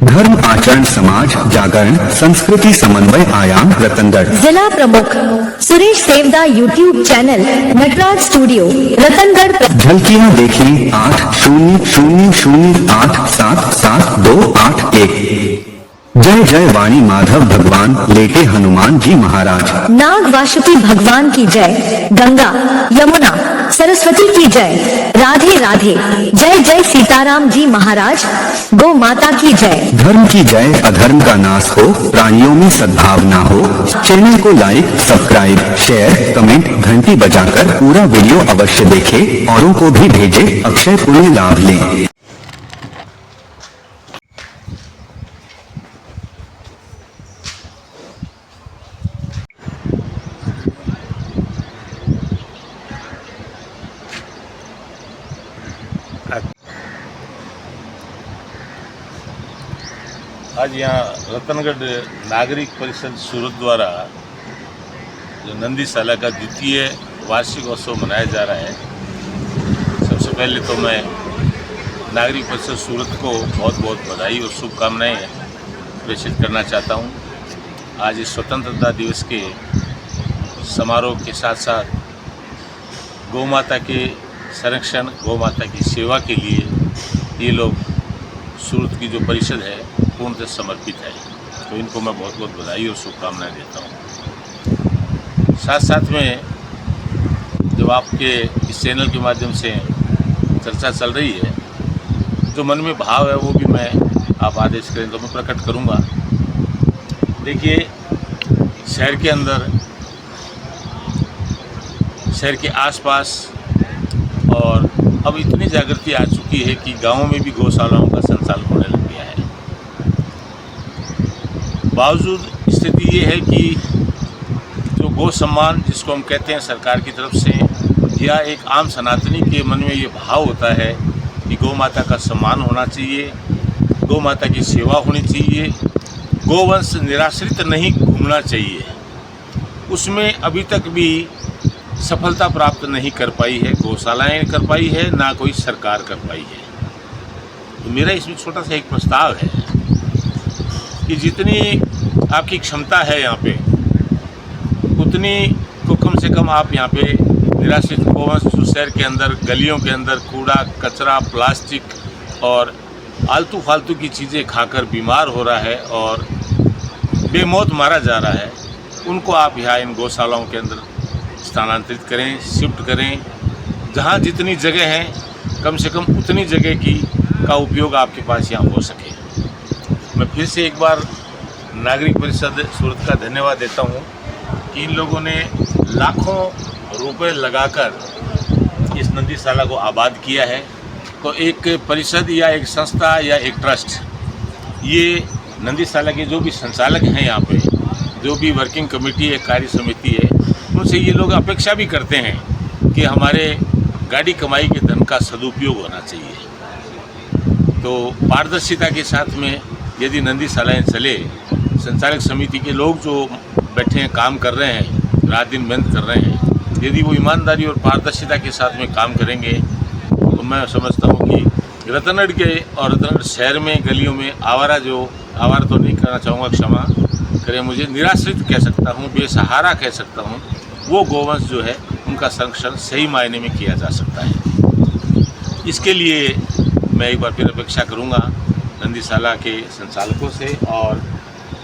धर्म आचरण समाज जागरण संस्कृति समन्वय आयाम रतनगढ़। जिला प्रमुख Suresh Devda YouTube channel Nataraj studio Ratangarh. झलकियां देखी 8000877281। जय जय वाणी माधव भगवान लेटे हनुमान जी महाराज। नाग वासुकी भगवान की जय। गंगा यमुना सरस्वती की जय। राधे राधे। जय जय सीताराम जी महाराज। गौ माता की जय। धर्म की जय अधर्म का नाश हो, प्राणियों में सद्भावना हो। चैनल को लाइक सब्सक्राइब शेयर कमेंट घंटी बजाकर पूरा वीडियो अवश्य देखें, औरों को भी भेजें, अक्षय पुण्य लाभ लें। आज यहाँ रतनगढ़ नागरिक परिषद सूरत द्वारा जो नंदीशाला का द्वितीय वार्षिक उत्सव मनाया जा रहा है। सबसे पहले तो मैं नागरिक परिषद सूरत को बहुत बहुत बधाई और शुभकामनाएं प्रेषित करना चाहता हूँ। आज इस स्वतंत्रता दिवस के समारोह के साथ साथ गौ माता के संरक्षण गौ माता की सेवा के लिए ये लोग सूरत की जो परिषद है पूर्णतः समर्पित है, तो इनको मैं बहुत बहुत बधाई और शुभकामनाएं देता हूँ। साथ साथ में जब आपके इस चैनल के माध्यम से चर्चा चल रही है, जो मन में भाव है वो भी मैं आप आदेश करें तो मैं प्रकट करूँगा। देखिए, शहर के अंदर शहर के आसपास और अब इतनी जागृति आ चुकी है कि गाँवों में भी गौशालाओं का संचालन होने लग गया है। बावजूद स्थिति ये है कि जो गौ सम्मान जिसको हम कहते हैं सरकार की तरफ से, या एक आम सनातनी के मन में ये भाव होता है कि गौ माता का सम्मान होना चाहिए, गौ माता की सेवा होनी चाहिए, गोवंश निराश्रित नहीं घूमना चाहिए, उसमें अभी तक भी सफलता प्राप्त नहीं कर पाई है गौशालाएँ कर पाई है, ना कोई सरकार कर पाई है। तो मेरा इसमें छोटा सा एक प्रस्ताव है कि जितनी आपकी क्षमता है यहाँ पे, उतनी को कम से कम आप यहाँ पे निराश्रित गोवंश शहर के अंदर गलियों के अंदर कूड़ा कचरा प्लास्टिक और आलतू फालतू की चीज़ें खाकर बीमार हो रहा है और बेमौत मारा जा रहा है, उनको आप यहाँ इन गौशालाओं के अंदर स्थानांतरित करें, शिफ्ट करें। जहाँ जितनी जगह है कम से कम उतनी जगह का उपयोग आपके पास यहाँ हो सके। मैं फिर से एक बार नागरिक परिषद सूरत का धन्यवाद देता हूँ कि इन लोगों ने लाखों रुपए लगाकर इस नंदीशाला को आबाद किया है। तो एक परिषद या एक संस्था या एक ट्रस्ट, ये नंदीशाला के जो भी संचालक हैं यहाँ पे, जो भी वर्किंग कमेटी है कार्य समिति है, उनसे ये लोग अपेक्षा भी करते हैं कि हमारे गाड़ी कमाई के धन का सदुपयोग होना चाहिए। तो पारदर्शिता के साथ में यदि नंदीशालाएँ चले, संचालक समिति के लोग जो बैठे हैं काम कर रहे हैं, रात दिन मेहनत कर रहे हैं, यदि वो ईमानदारी और पारदर्शिता के साथ में काम करेंगे तो मैं समझता हूँ कि रतनगढ़ के और रतनगढ़ शहर में गलियों में आवारा तो नहीं कहना चाहूँगा, क्षमा करें मुझे, निराश्रित कह सकता हूँ, बेसहारा कह सकता हूँ, वो गोवंश जो है उनका संरक्षण सही मायने में किया जा सकता है। इसके लिए मैं एक बार फिर अपेक्षा करूँगा नंदीशाला के संचालकों से और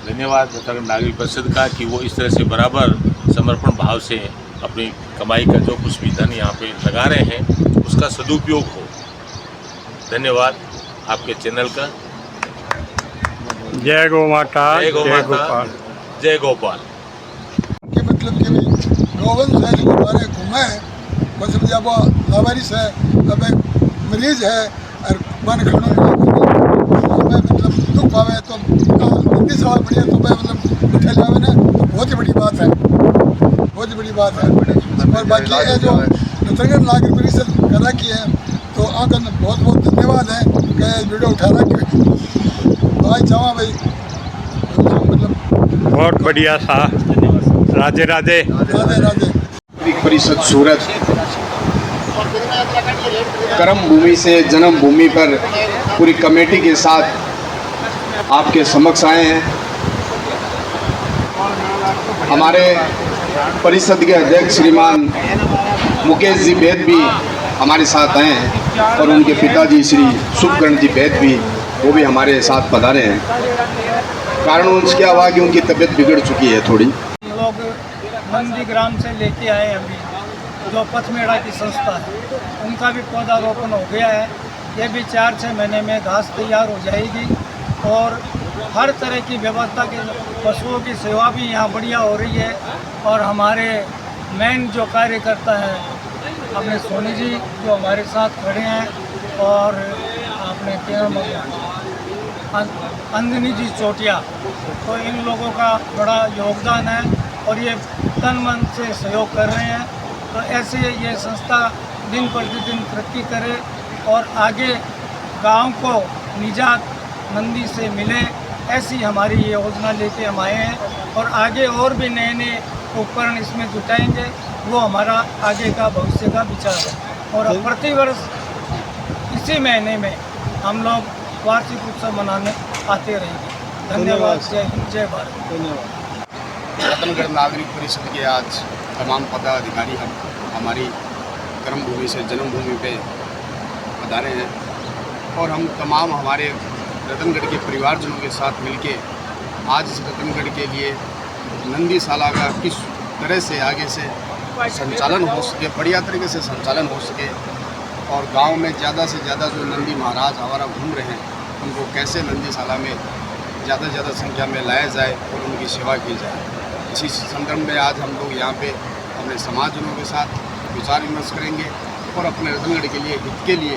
धन्यवाद रतनगढ़ नागरिक परिषद का कि वो इस तरह से बराबर समर्पण भाव से अपनी कमाई का जो कुछ भी धन यहाँ पे लगा रहे हैं उसका सदुपयोग हो। धन्यवाद आपके चैनल का। जय गौ माता, जय गौ माता, जय गोपाल। के मतलब कि गौवंश है जो हमारे घूमे हैं, मतलब जब वो लावारिस है, अब एक मरीज है और मन खड़ो मतलब दुख पावे तो हिंदी सवाल बढ़िया तो मैं मतलब मिठाई लावे ना, तो बहुत ही बड़ी बात है, बहुत ही बड़ी बात है। और बाकी है जो रतनगढ़ नागरिक परिषद कर रखी है, तो आपका बहुत बहुत धन्यवाद है कि वीडियो उठा रखी है। आज चावा भाई मतलब बहुत बढ़िया सा। राधे राधे। राधे राधे। नागरिक परिषद सूरत कर्म भूमि से जन्म भूमि पर पूरी कमेटी के साथ आपके समक्ष आए हैं। हमारे परिषद के अध्यक्ष श्रीमान मुकेश जी बैद भी हमारे साथ आए हैं और उनके पिताजी श्री शुभकर्ण जी बैद भी, वो भी हमारे साथ पधारे हैं। कारण उनसे क्या हुआ कि उनकी तबीयत बिगड़ चुकी है थोड़ी। लोग नंदीग्राम से लेके आए अभी, जो पथमेड़ा की संस्था है, उनका भी पौधारोपण हो गया है। ये भी 4-6 महीने में घास तैयार हो जाएगी और हर तरह की व्यवस्था के पशुओं की सेवा भी यहाँ बढ़िया हो रही है। और हमारे मेन जो कार्यकर्ता हैं अपने सोनी जी जो हमारे साथ खड़े हैं, और अपने अंजनी जी चोटिया, तो इन लोगों का बड़ा योगदान है और ये तन मन से सहयोग कर रहे हैं। तो ऐसे ये संस्था दिन प्रतिदिन तरक्की करे और आगे गांव को निजात नंदी से मिले, ऐसी हमारी ये योजना लेके हम आए हैं। और आगे और भी नए नए उपकरण इसमें जुटाएंगे, वो हमारा आगे का भविष्य का विचार है। और प्रतिवर्ष इसी महीने में हम लोग वार्षिक उत्सव मनाने आते रहेंगे। धन्यवाद। जय हिंद, जय भारत। धन्यवाद। रतनगढ़ नागरिक परिषद के आज तमाम पदाधिकारी हम हमारी कर्मभूमि से जन्मभूमि पे पधारे हैं और हम तमाम हमारे रतनगढ़ के परिवारजनों के साथ मिलके आज इस रतनगढ़ के लिए नंदीशाला का किस तरह से आगे से संचालन हो सके, बढ़िया तरीके से संचालन हो सके और गांव में ज़्यादा से ज़्यादा जो नंदी महाराज हमारा घूम रहे हैं उनको कैसे नंदीशाला में ज़्यादा से ज़्यादा संख्या में लाया जाए और उनकी सेवा की जाए। इसी संदर्भ में आज हम लोग यहाँ पे अपने समाजजनों के साथ विचार विमर्श करेंगे और अपने रतनगढ़ के लिए, हित के लिए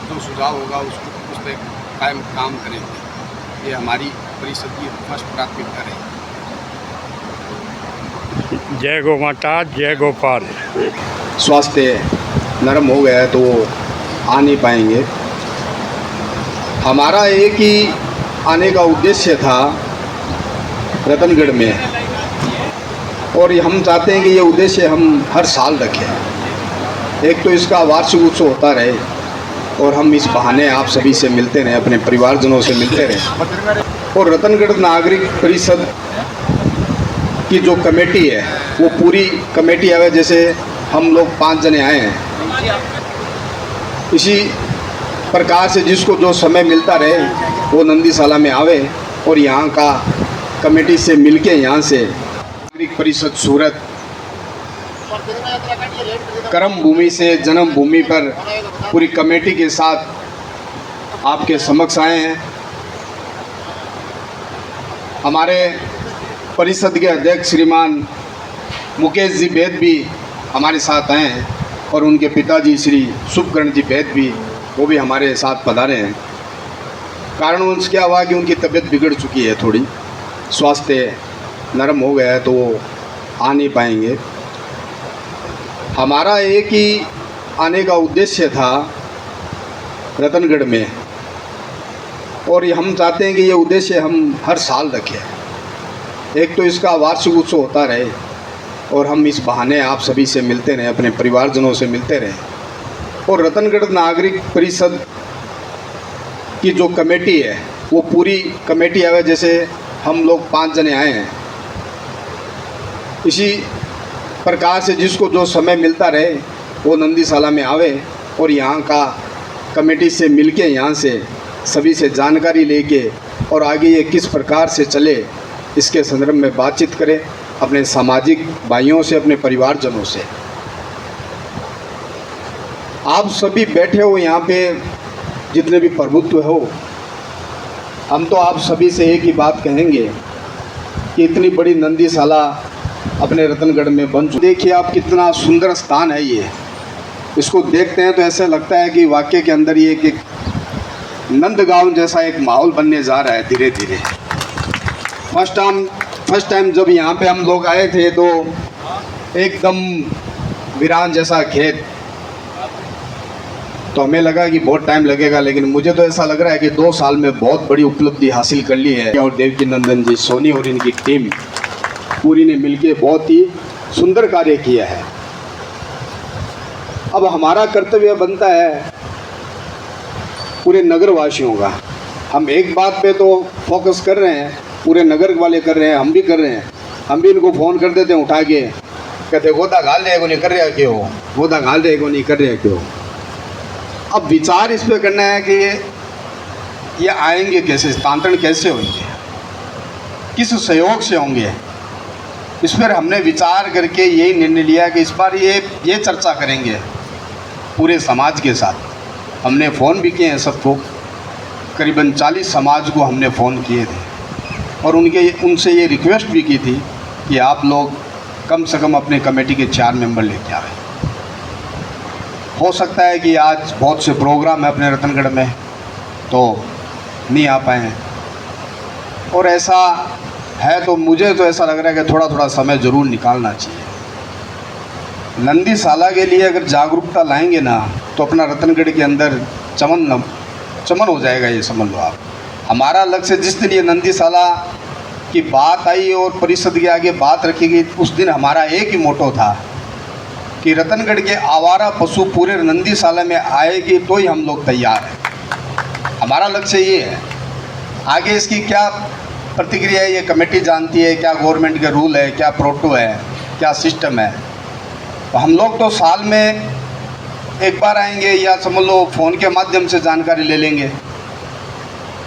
जो सुझाव होगा उसको उस पर कायम काम करेंगे। ये हमारी परिषद की फर्स्ट प्राथमिकता रहेगी। जय गौ माता, जय गोपाल। स्वास्थ्य नरम हो गया है तो वो आ नहीं पाएंगे। हमारा एक ही आने का उद्देश्य था रतनगढ़ में और हम चाहते हैं कि ये उद्देश्य हम हर साल रखें। एक तो इसका वार्षिक उत्सव होता रहे और हम इस बहाने आप सभी से मिलते रहें, अपने परिवारजनों से मिलते रहें। और रतनगढ़ नागरिक परिषद की जो कमेटी है वो पूरी कमेटी आवे, जैसे हम लोग 5 जने आए हैं, इसी प्रकार से जिसको जो समय मिलता रहे वो नंदीशाला में आवे और यहाँ का कमेटी से मिलके यहाँ से नागरिक परिषद सूरत कर्म भूमि से जन्म भूमि पर पूरी कमेटी के साथ आपके समक्ष आए हैं। हमारे परिषद के अध्यक्ष श्रीमान मुकेश जी बैद भी हमारे साथ आए हैं और उनके पिताजी श्री शुभकर्ण जी बैद भी, वो भी हमारे साथ पधारे हैं। कारण उनसे क्या हुआ कि उनकी तबीयत बिगड़ चुकी है थोड़ी, स्वास्थ्य नरम हो गया है तो वो आ नहीं पाएंगे। हमारा एक ही आने का उद्देश्य था रतनगढ़ में और हम चाहते हैं कि ये उद्देश्य हम हर साल रखें। एक तो इसका वार्षिक उत्सव होता रहे और हम इस बहाने आप सभी से मिलते रहें, अपने परिवारजनों से मिलते रहें। और रतनगढ़ नागरिक परिषद की जो कमेटी है वो पूरी कमेटी आवे, जैसे हम लोग 5 जने आए हैं, इसी प्रकार से जिसको जो समय मिलता रहे वो नंदीशाला में आवे और यहाँ का कमेटी से मिलके यहाँ से सभी से जानकारी लेके और आगे ये किस प्रकार से चले इसके संदर्भ में बातचीत करें अपने सामाजिक भाइयों से, अपने परिवारजनों से। आप सभी बैठे हो यहाँ पे, जितने भी प्रभुत्व हो, हम तो आप सभी से एक ही बात कहेंगे कि इतनी बड़ी नंदीशाला अपने रतनगढ़ में बन चुकी। देखिए आप कितना सुंदर स्थान है ये, इसको देखते हैं तो ऐसा लगता है कि वाकई के अंदर ये एक नंदगांव जैसा एक माहौल बनने जा रहा है धीरे धीरे। फर्स्ट टाइम जब यहाँ पे हम लोग आए थे तो एकदम वीरान जैसा खेत, तो हमें लगा कि बहुत टाइम लगेगा, लेकिन मुझे तो ऐसा लग रहा है कि 2 साल में बहुत बड़ी उपलब्धि हासिल कर ली है। और देवकी नंदन जी, सोनी और इनकी टीम पूरी ने मिलके बहुत ही सुंदर कार्य किया है। अब हमारा कर्तव्य बनता है पूरे नगरवासियों का हम एक बात पे तो फोकस कर रहे हैं, पूरे नगर वाले कर रहे हैं, हम भी कर रहे हैं। हम भी इनको फ़ोन कर देते हैं उठा के, कहते गोदा घाल रहे को नहीं कर रहा क्यों, गोदा घाल रहे को नहीं कर रहा क्यों। अब विचार इस पर करना है कि ये आएंगे कैसे, हस्तांतरण कैसे होंगे, किस सहयोग से होंगे। इस पर हमने विचार करके यही निर्णय लिया कि इस बार ये चर्चा करेंगे पूरे समाज के साथ। हमने फ़ोन भी किए हैं सबको, करीबन 40 समाज को हमने फ़ोन किए थे और उनसे ये रिक्वेस्ट भी की थी कि आप लोग कम से कम अपने कमेटी के 4 मेंबर लेके आए। हो सकता है कि आज बहुत से प्रोग्राम है अपने रतनगढ़ में तो नहीं आ पाए हैं, और ऐसा है तो मुझे तो ऐसा लग रहा है कि थोड़ा थोड़ा समय ज़रूर निकालना चाहिए। नंदीसाला के लिए अगर जागरूकता लाएंगे ना तो अपना रतनगढ़ के अंदर चमन हो जाएगा, ये समझ लो आप। हमारा लक्ष्य जिस दिन ये नंदीसाला की बात आई और परिषद के आगे बात रखी गई, उस दिन हमारा एक ही मोटो था कि रतनगढ़ के आवारा पशु पूरे नंदीसाला में आएगी तो ही हम लोग तैयार हैं। हमारा लक्ष्य ये है। आगे इसकी क्या प्रतिक्रिया है ये कमेटी जानती है, क्या गवर्नमेंट के रूल है, क्या प्रोटो है, क्या सिस्टम है। तो हम लोग तो साल में एक बार आएंगे या समझ लो फ़ोन के माध्यम से जानकारी ले लेंगे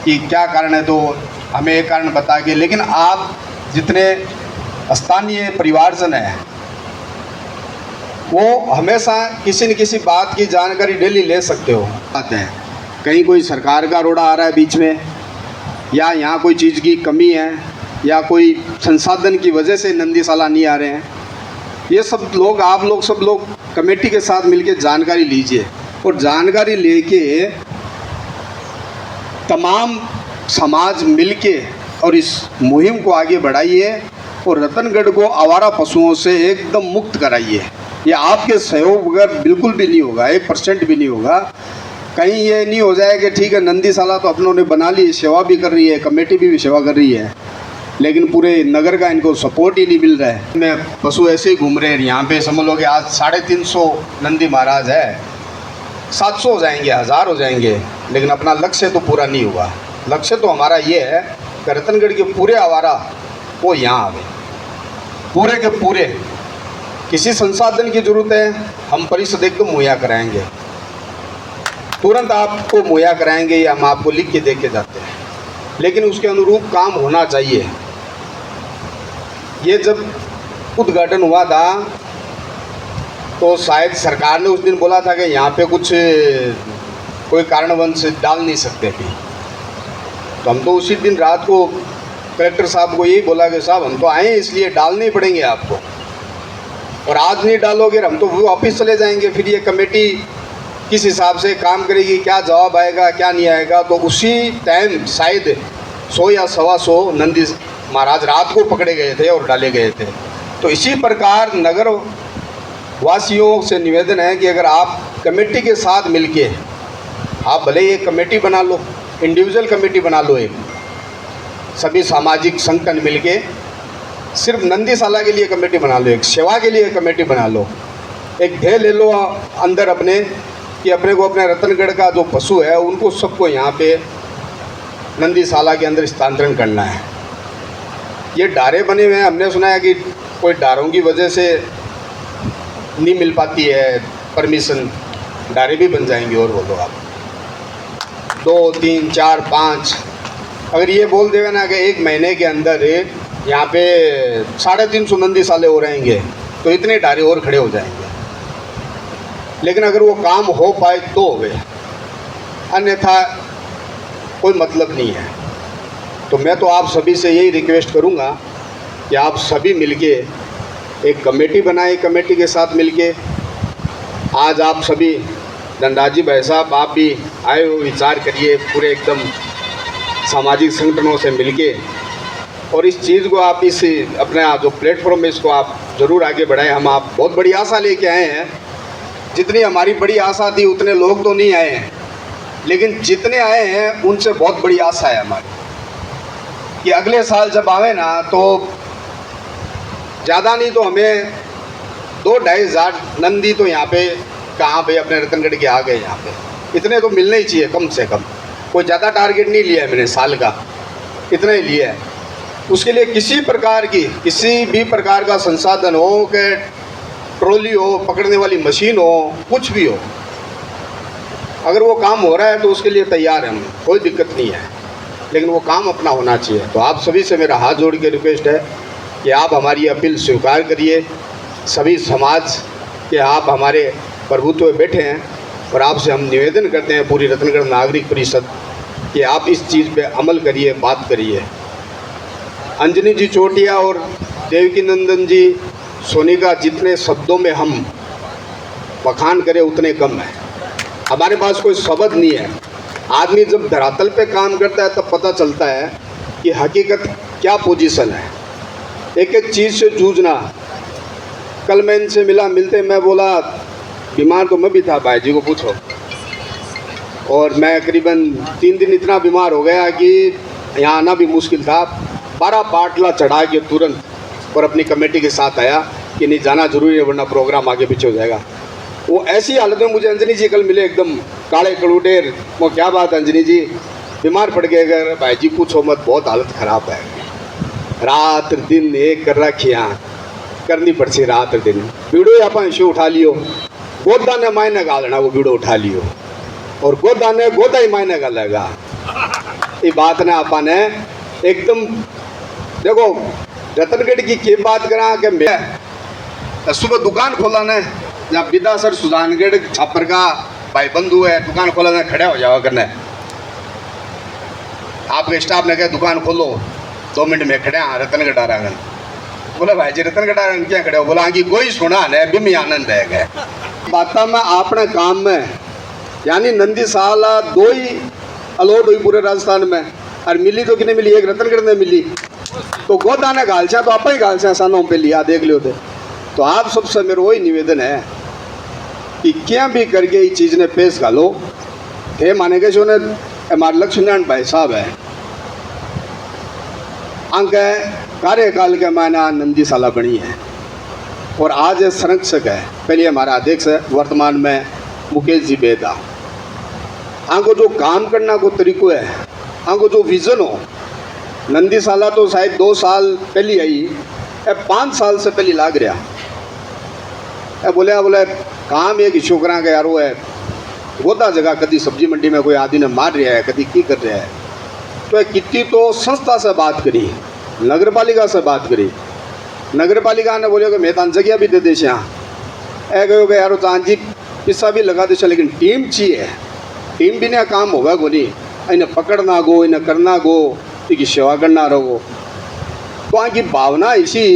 कि क्या कारण है, तो हमें एक कारण बता के। लेकिन आप जितने स्थानीय परिवारजन हैं वो हमेशा किसी न किसी बात की जानकारी डेली ले सकते हो। आते हैं कहीं कोई सरकार का रोड़ा आ रहा है बीच में, या यहाँ कोई चीज़ की कमी है, या कोई संसाधन की वजह से नंदीसाला नहीं आ रहे हैं, ये सब लोग आप लोग सब लोग कमेटी के साथ मिलके जानकारी लीजिए और जानकारी लेके तमाम समाज मिलके और इस मुहिम को आगे बढ़ाइए और रतनगढ़ को आवारा पशुओं से एकदम मुक्त कराइए। ये आपके सहयोग बगैर बिल्कुल भी नहीं होगा, 1% भी नहीं होगा। कहीं ये नहीं हो जाए कि ठीक है नंदीसाला तो अपनों ने बना ली, सेवा भी कर रही है, कमेटी भी सेवा कर रही है, लेकिन पूरे नगर का इनको सपोर्ट ही नहीं मिल रहा है। मैं पशु ऐसे ही घूम रहे हैं यहाँ पे, समझ लो कि आज 350 नंदी महाराज है, 700 हो जाएंगे, 1000 हो जाएंगे, लेकिन अपना लक्ष्य तो पूरा नहीं हुआ। लक्ष्य तो हमारा ये है कि रतनगढ़ के पूरे आवारा वो यहाँ आवे, पूरे के पूरे। किसी संसाधन की ज़रूरत है हम परिषद एकदम मुहैया कराएंगे, तुरंत आपको मुहैया कराएंगे या हम आपको लिख के दे के जाते हैं, लेकिन उसके अनुरूप काम होना चाहिए। ये जब उद्घाटन हुआ था तो शायद सरकार ने उस दिन बोला था कि यहाँ पे कुछ कोई कारणवश डाल नहीं सकते थे, तो हम तो उसी दिन रात को कलेक्टर साहब को यही बोला कि साहब हम तो आए इसलिए डालने पड़ेंगे आपको, और आज नहीं डालोगे हम तो वापस चले जाएंगे। फिर ये कमेटी किस हिसाब से काम करेगी, क्या जवाब आएगा क्या नहीं आएगा। तो उसी टाइम शायद 100 या 125 नंदी महाराज रात को पकड़े गए थे और डाले गए थे। तो इसी प्रकार नगर वासियों से निवेदन है कि अगर आप कमेटी के साथ मिलके, आप भले एक कमेटी बना लो, इंडिविजुअल कमेटी बना लो, एक सभी सामाजिक संगठन मिलके सिर्फ नंदीसाला के लिए कमेटी बना लो, एक सेवा के लिए कमेटी बना लो, एक ध्येय ले लो अंदर अपने कि अपने को अपने रतनगढ़ का जो पशु है उनको सबको यहाँ पे नंदीसाला के अंदर स्थानांतरण करना है। ये डारे बने हुए हैं, हमने सुना है कि कोई डारों की वजह से नहीं मिल पाती है परमिशन, डारे भी बन जाएंगे। और बोलो आप 2, 3, 4, 5 अगर ये बोल देवे ना कि 1 महीने के अंदर यहाँ पे 350 नंदीसाले हो रहेंगे तो इतने डारे और खड़े हो जाएंगे। लेकिन अगर वो काम हो पाए तो हो गए, अन्यथा कोई मतलब नहीं है। तो मैं तो आप सभी से यही रिक्वेस्ट करूँगा कि आप सभी मिलके एक कमेटी बनाएं, कमेटी के साथ मिलके। आज आप सभी धनराज जी भाई साहब आप भी आए हो, विचार करिए पूरे एकदम सामाजिक संगठनों से मिलके, और इस चीज़ को आप इस अपना जो प्लेटफॉर्म है इसको आप ज़रूर आगे बढ़ाएं। हम आप बहुत बड़ी आशा लेके आए हैं, जितनी हमारी बड़ी आशा थी उतने लोग तो नहीं आए हैं, लेकिन जितने आए हैं उनसे बहुत बड़ी आशा है हमारी कि अगले साल जब आवे ना तो ज़्यादा नहीं तो हमें 2-2.5 हज़ार नंदी तो यहाँ पे कहाँ पे अपने रतनगढ़ के आ गए, यहाँ पे इतने तो मिलने ही चाहिए कम से कम। कोई ज़्यादा टारगेट नहीं लिया है मैंने साल का, इतना ही लिया है। उसके लिए किसी भी प्रकार का संसाधन हो, कि ट्रॉली हो, पकड़ने वाली मशीन हो, कुछ भी हो, अगर वो काम हो रहा है तो उसके लिए तैयार हैं हम, कोई दिक्कत नहीं है, लेकिन वो काम अपना होना चाहिए। तो आप सभी से मेरा हाथ जोड़ के रिक्वेस्ट है कि आप हमारी अपील स्वीकार करिए। सभी समाज के आप हमारे प्रभुत्व में बैठे हैं और आपसे हम निवेदन करते हैं, पूरी रतनगढ़ नागरिक परिषद, कि आप इस चीज़ पे अमल करिए, बात करिए। अंजनी जी चोटिया और देवकी नंदन जी सोनी का जितने शब्दों में हम बखान करें उतने कम है। हमारे पास कोई शब्द नहीं है। आदमी जब धरातल पे काम करता है तब पता चलता है कि हकीकत क्या पोजीशन है। एक एक चीज़ से जूझना। कल मैं इनसे मिलते मैं बोला बीमार तो मैं भी था, भाई जी को पूछो, और मैं करीबन 3 दिन इतना बीमार हो गया कि यहाँ आना भी मुश्किल था। 12 बाटला चढ़ा के तुरंत और अपनी कमेटी के साथ आया कि नहीं जाना जरूरी है वरना प्रोग्राम आगे पीछे हो जाएगा। वो ऐसी हालत में मुझे अंजनी जी कल मिले, एकदम काले कड़ूटेर। वो क्या बात अंजनी जी बीमार पड़ गए? अगर भाई जी पूछो मत, बहुत हालत ख़राब है, रात दिन एक कर रखियाँ करनी पड़ती, रात दिन। बीड़ो आप शो उठा लियो, गोदा ने मायने गालना, वो बीड़ो उठा लियो, और गोदा ने गोदा ही मायने गालेगा। ये बात ने आपने एकदम देखो रतनगढ़ की बात करा कि मैं सुबह दुकान खोला ने, जहाँ बिदासर सुजानगढ़ छापर का भाई बंधु है, दुकान खोला ने खड़ा हो जावा करना। आपके स्टाफ ने कहा दुकान खोलो, 2 मिनट में खड़े हैं रतनगढ़ आ रहा। बोला भाई जी रतनगढ़ आ रहा क्या खड़े हो? बोला कि कोई सुना है बिमी आनंद है। बात में अपने काम में यानी नंदी साला 2 ही अलॉट हुई पूरे राजस्थान में, और मिली तो कितने मिली? एक रतनगढ़ में मिली। तो गोदा ने घालचा तो आप ही घालचा सानों पे लिया, देख लियो। तो आप सबसे मेरा वही निवेदन है कि क्या भी करके ये चीज़ ने पेश घालो। थे माने के जो ने हमारे लक्ष्मीनारायण भाई साहब है, अंक कार्यकाल के मायना नंदी साला बनी है और आज संरक्षक है। पहले हमारा अध्यक्ष है, वर्तमान में मुकेश जी बेदा। आंको जो काम करना को तरीको है, आंको जो विजन हो, नंदी साला तो शायद 2 साल पहले आई, 5 साल से पहले लाग रहा। बोले काम एक इशू करा के यार वो है गोदा जगह, कभी सब्जी मंडी में कोई आदमी ने मार रहा है, कभी की कर रहा है। तो कितनी तो संस्था से बात करी, नगर पालिका से बात करी। नगर पालिका ने बोले कि मैं तान जगह भी दे दे यहाँ, कहो कि यार तान जी पिस्सा भी लगा दे, लेकिन टीम चाहिए। टीम भी ना काम होगा को नहीं, इन्हें पकड़ना गो, इन्हें करना गो, इनकी सेवा करना रहो। तो आगे भावना इसी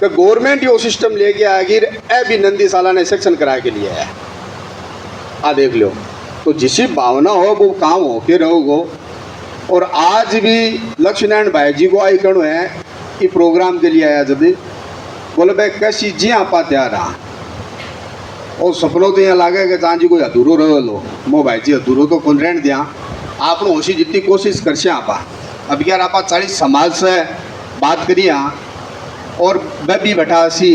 कि गवर्नमेंट यो सिस्टम लेके आएगी, ए भी नंदी साला ने सेक्शन कराए के लिए है, आ देख लो। तो जिसी भावना हो वो काम हो के रहोगो। और आज भी लक्ष्मीनारायण भाई जी को आई कणु है ये प्रोग्राम के लिए आया, जब बोले भाई कैसी जी आप तैयार रहा, और सपनों तो यहाँ लागे कि जहाँ जी कोई अधूरो रहो लो, मो भाई जी अधूरो तो कौन रहने दिया, आप होशी जितनी कोशिश कर से आप। अब यार आप 40 समाज से बात करिए और मैं भी बैठा सी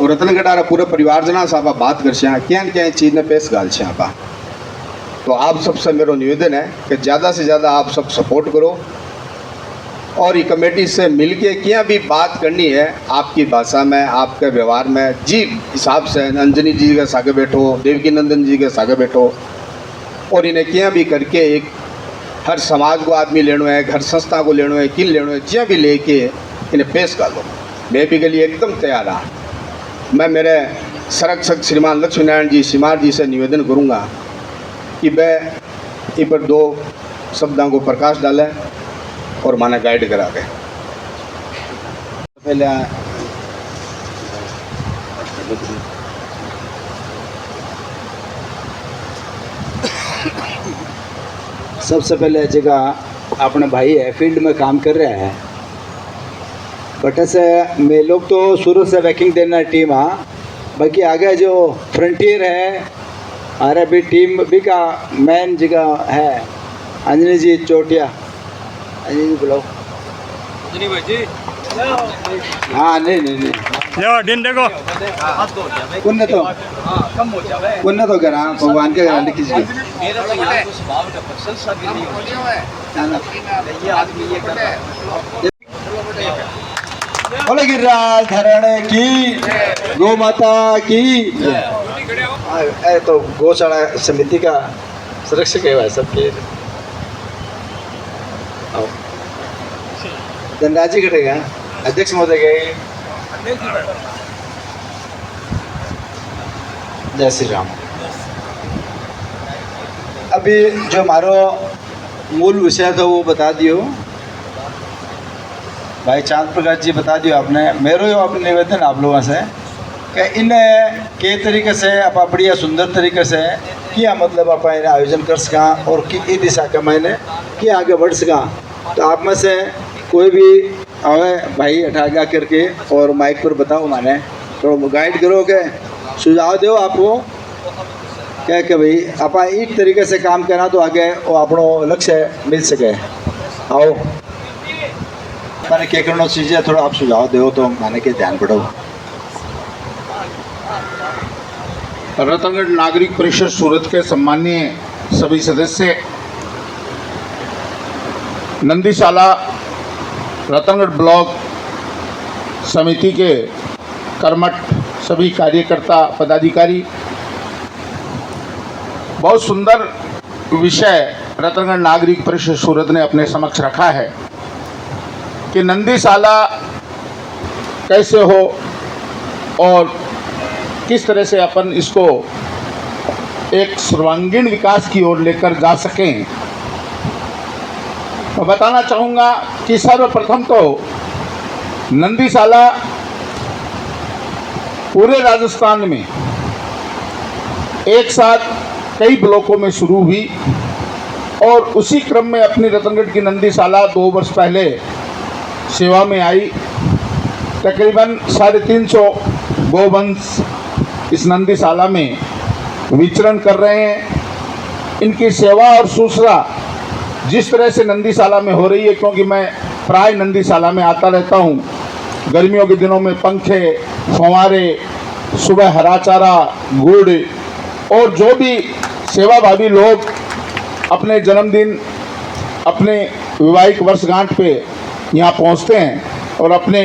और रतनगढ़ पूरे परिवार जना से आप बात कर से क्या चीज़ ने पेश गाल से आप। तो आप सबसे मेरा निवेदन है कि ज़्यादा से ज़्यादा आप सब सपोर्ट करो और ये कमेटी से मिलके क्या भी बात करनी है आपकी भाषा में, आपके व्यवहार में, जी हिसाब से अंजनी जी के सागे बैठो, देवकी नंदन जी के सागे बैठो, और इन्हें क्या भी करके एक हर समाज को आदमी लेनो है, हर संस्था को लेनो है, किन लेनो है, ज्याँ भी लेके इन्हें पेश कर लो। मैं भी के लिए एकदम तैयार रहा। मैं मेरे संरक्षक श्रीमान लक्ष्मीनारायण जी सिमार जी से निवेदन करूँगा कि वह इन पर 2 शब्दों को प्रकाश डालें और माना गाइड करा के। पहले सबसे पहले जगह अपने भाई है फील्ड में काम कर रहे हैं, बट ऐसे मैं लोग तो शुरू से बैकिंग देना टीम। हाँ, बाकी आगे जो फ्रंटियर है अरे भी टीम भी का मेन जगह है अंजनी जी चोटिया। अंजनी जी बुलाओ। अंजनी भाई जी। हाँ नहीं यो दिन देखो कुन्ने तो करा भगवान के घर लिखी बोले गिरिराज घराणे की, गौ माता की। तो गौशाला समिति का सुरक्षक है भाई सबके। धनराज जी कटेगा, अध्यक्ष महोदय गए। जय श्री राम। अभी जो हमारा मूल विषय था वो बता दियो भाई चांद प्रकाश जी, बता दियो आपने। मेरो यो अपने निवेदन आप लोगों से कि इन्हें के तरीके से आप बढ़िया सुंदर तरीके से किया, मतलब आप इन्हें आयोजन कर सका और कि दिशा का मैंने कि आगे बढ़ सका। तो आप में से कोई भी आवे भाई अठागा करके और माइक पर बताओ, माने तो गाइड करो के सुझाव दो आपको क्या कि भाई आप एक तरीके से काम करना तो आगे वो अपनो लक्ष्य मिल सके। आओ मैंने क्या करना चीज़ें थोड़ा आप सुझाव दो तो माने के ध्यान बढ़ाओ। रतनगढ़ नागरिक परिषद सूरत के सम्मानीय सभी सदस्य, नंदीशाला रतनगढ़ ब्लॉक समिति के कर्मठ सभी कार्यकर्ता पदाधिकारी, बहुत सुंदर विषय रतनगढ़ नागरिक परिषद सूरत ने अपने समक्ष रखा है कि नंदीशाला कैसे हो और किस तरह से अपन इसको एक सर्वांगीण विकास की ओर लेकर जा सकें। मैं बताना चाहूँगा कि सर्वप्रथम तो नंदीशाला पूरे राजस्थान में एक साथ कई ब्लॉकों में शुरू हुई और उसी क्रम में अपनी रतनगढ़ की नंदीशाला 2 वर्ष पहले सेवा में आई। तकरीबन 350 गोवंश इस नंदीशाला में विचरण कर रहे हैं। इनकी सेवा और शुश्रूषा जिस तरह से नंदीशाला में हो रही है, क्योंकि मैं प्राय नंदीशाला में आता रहता हूँ, गर्मियों के दिनों में पंखे, फव्वारे, सुबह हरा चारा, गुड़ और जो भी सेवाभावी लोग अपने जन्मदिन, अपने वैवाहिक वर्षगांठ पे यहाँ पहुँचते हैं और अपने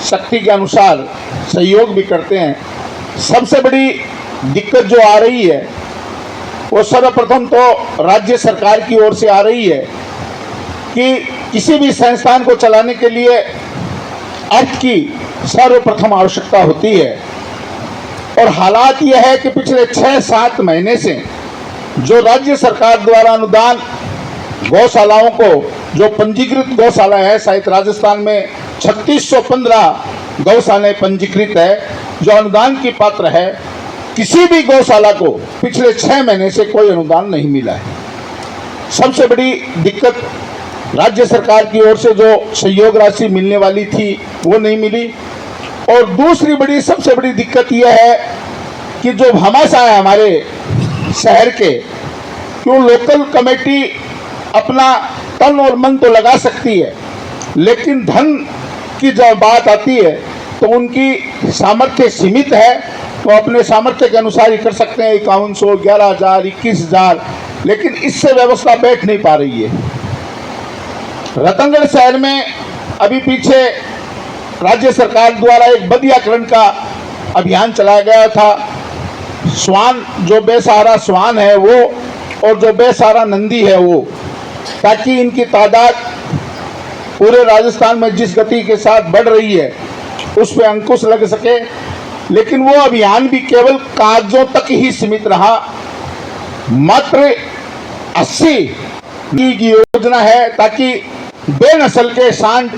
शक्ति के अनुसार सहयोग भी करते हैं। सबसे बड़ी दिक्कत जो आ रही है वो सर्वप्रथम तो राज्य सरकार की ओर से आ रही है कि किसी भी संस्थान को चलाने के लिए अर्थ की सर्वप्रथम आवश्यकता होती है। और हालात यह है कि पिछले 6-7 महीने से जो राज्य सरकार द्वारा अनुदान गौशालाओं को, जो पंजीकृत गौशाला है, शायद राजस्थान में 3615 गौशालाएं पंजीकृत है जो अनुदान की पात्र है, किसी भी गौशाला को पिछले 6 महीने से कोई अनुदान नहीं मिला है। सबसे बड़ी दिक्कत राज्य सरकार की ओर से जो सहयोग राशि मिलने वाली थी वो नहीं मिली। और दूसरी बड़ी सबसे बड़ी दिक्कत यह है कि जो भामाशाह है हमारे शहर के, क्यों लोकल कमेटी अपना तन और मन तो लगा सकती है, लेकिन धन की जब बात आती है तो उनकी सामर्थ्य सीमित है, तो अपने सामर्थ्य के अनुसार ही कर सकते हैं 5100, 11,000, 21,000, लेकिन इससे व्यवस्था बैठ नहीं पा रही है। रतनगढ़ शहर में अभी पीछे राज्य सरकार द्वारा एक बधियाकरण का अभियान चलाया गया था। स्वान, जो बेसहारा स्वान है वो और जो बेसहारा नंदी है वो, ताकि इनकी तादाद पूरे राजस्थान में जिस गति के साथ बढ़ रही है उस पर अंकुश लग सके। लेकिन वो अभियान भी केवल कागजों तक ही सीमित रहा। मात्र 80 की योजना है ताकि बेनस्ल के सांड